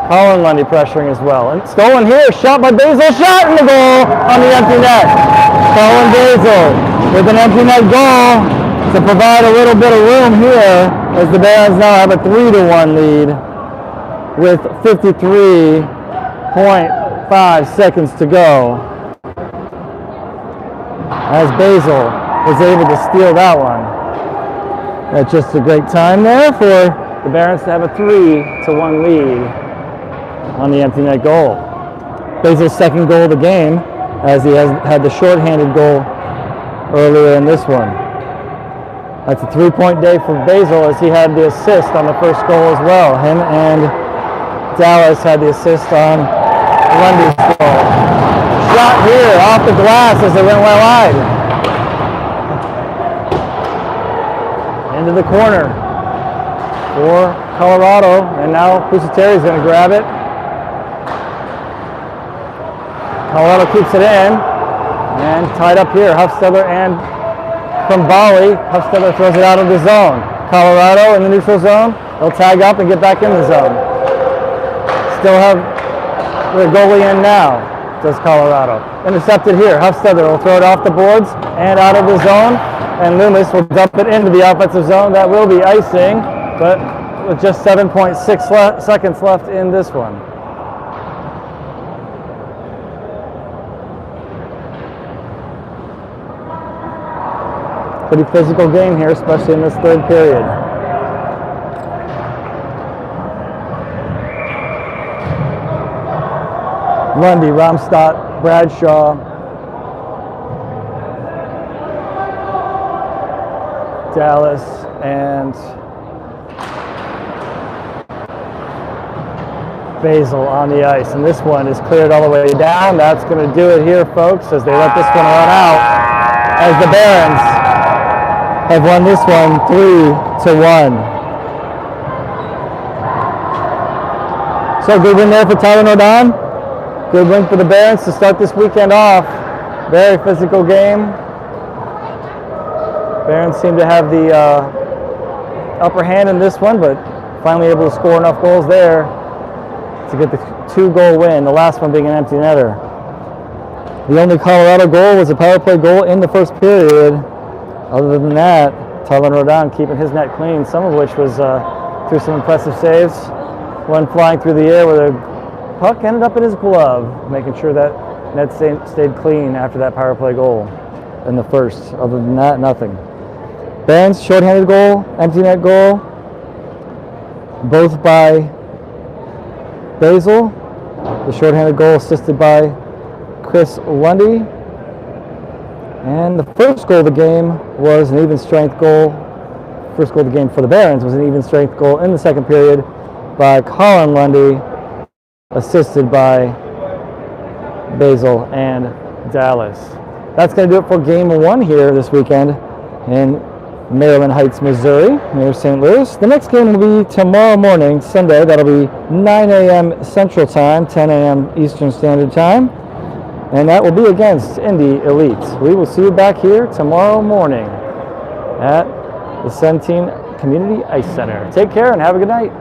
Colin Lundy pressuring as well. And stolen here, shot by Basil, shot in the goal on the empty net. Colin Basil with an empty net goal to provide a little bit of room here as the Barons now have a 3-1 lead with 53.5 seconds to go. As Basil was able to steal that one. That's just a great time there for the Barons to have a 3-1 lead on the empty net goal. Basil's second goal of the game, as he has had the shorthanded goal earlier in this one. That's a 3-point day for Basil, as he had the assist on the first goal as well. Him and Dallas had the assist on Lundy's goal. Shot here off the glass as it went well wide. Into the corner for Colorado, and now Pusateri is going to grab it. Colorado keeps it in, and tied up here, Huffstetter and Krumbali. Huffstetter throws it out of the zone. Colorado in the neutral zone. They'll tag up and get back in the zone. Still have their goalie in now, does Colorado. Intercepted here. Huffstetter will throw it off the boards and out of the zone, and Loomis will dump it into the offensive zone. That will be icing, but with just 7.6 seconds left in this one. Pretty physical game here, especially in this third period. Lundy, Romstad, Bradshaw, Dallas, and Basil on the ice. And this one is cleared all the way down. That's going to do it here, folks, as they let this one run out. As the Barons have won this one 3-1. So good win there for Tyler Nordon. Good win for the Barons to start this weekend off. Very physical game. Barons seem to have the upper hand in this one, but finally able to score enough goals there to get the 2-goal win, the last one being an empty netter. The only Colorado goal was a power play goal in the first period. Other than that, Tyler Nordon keeping his net clean, some of which was through some impressive saves. One flying through the air where the puck ended up in his glove, making sure that net stayed clean after that power play goal in the first. Other than that, nothing. Barons, shorthanded goal, empty net goal, both by Basil. The shorthanded goal assisted by Chris Lundy. And the first goal of the game was an even strength goal. First goal of the game for the Barons was an even strength goal in the second period by Colin Lundy, assisted by Basil and Dallas. That's going to do it for game one here this weekend in Maryland Heights, Missouri, near St. Louis. The next game will be tomorrow morning, Sunday. That'll be 9 a.m. Central Time, 10 a.m. Eastern Standard Time. And that will be against Indy Elite. We will see you back here tomorrow morning at the Centene Community Ice Center. Take care and have a good night.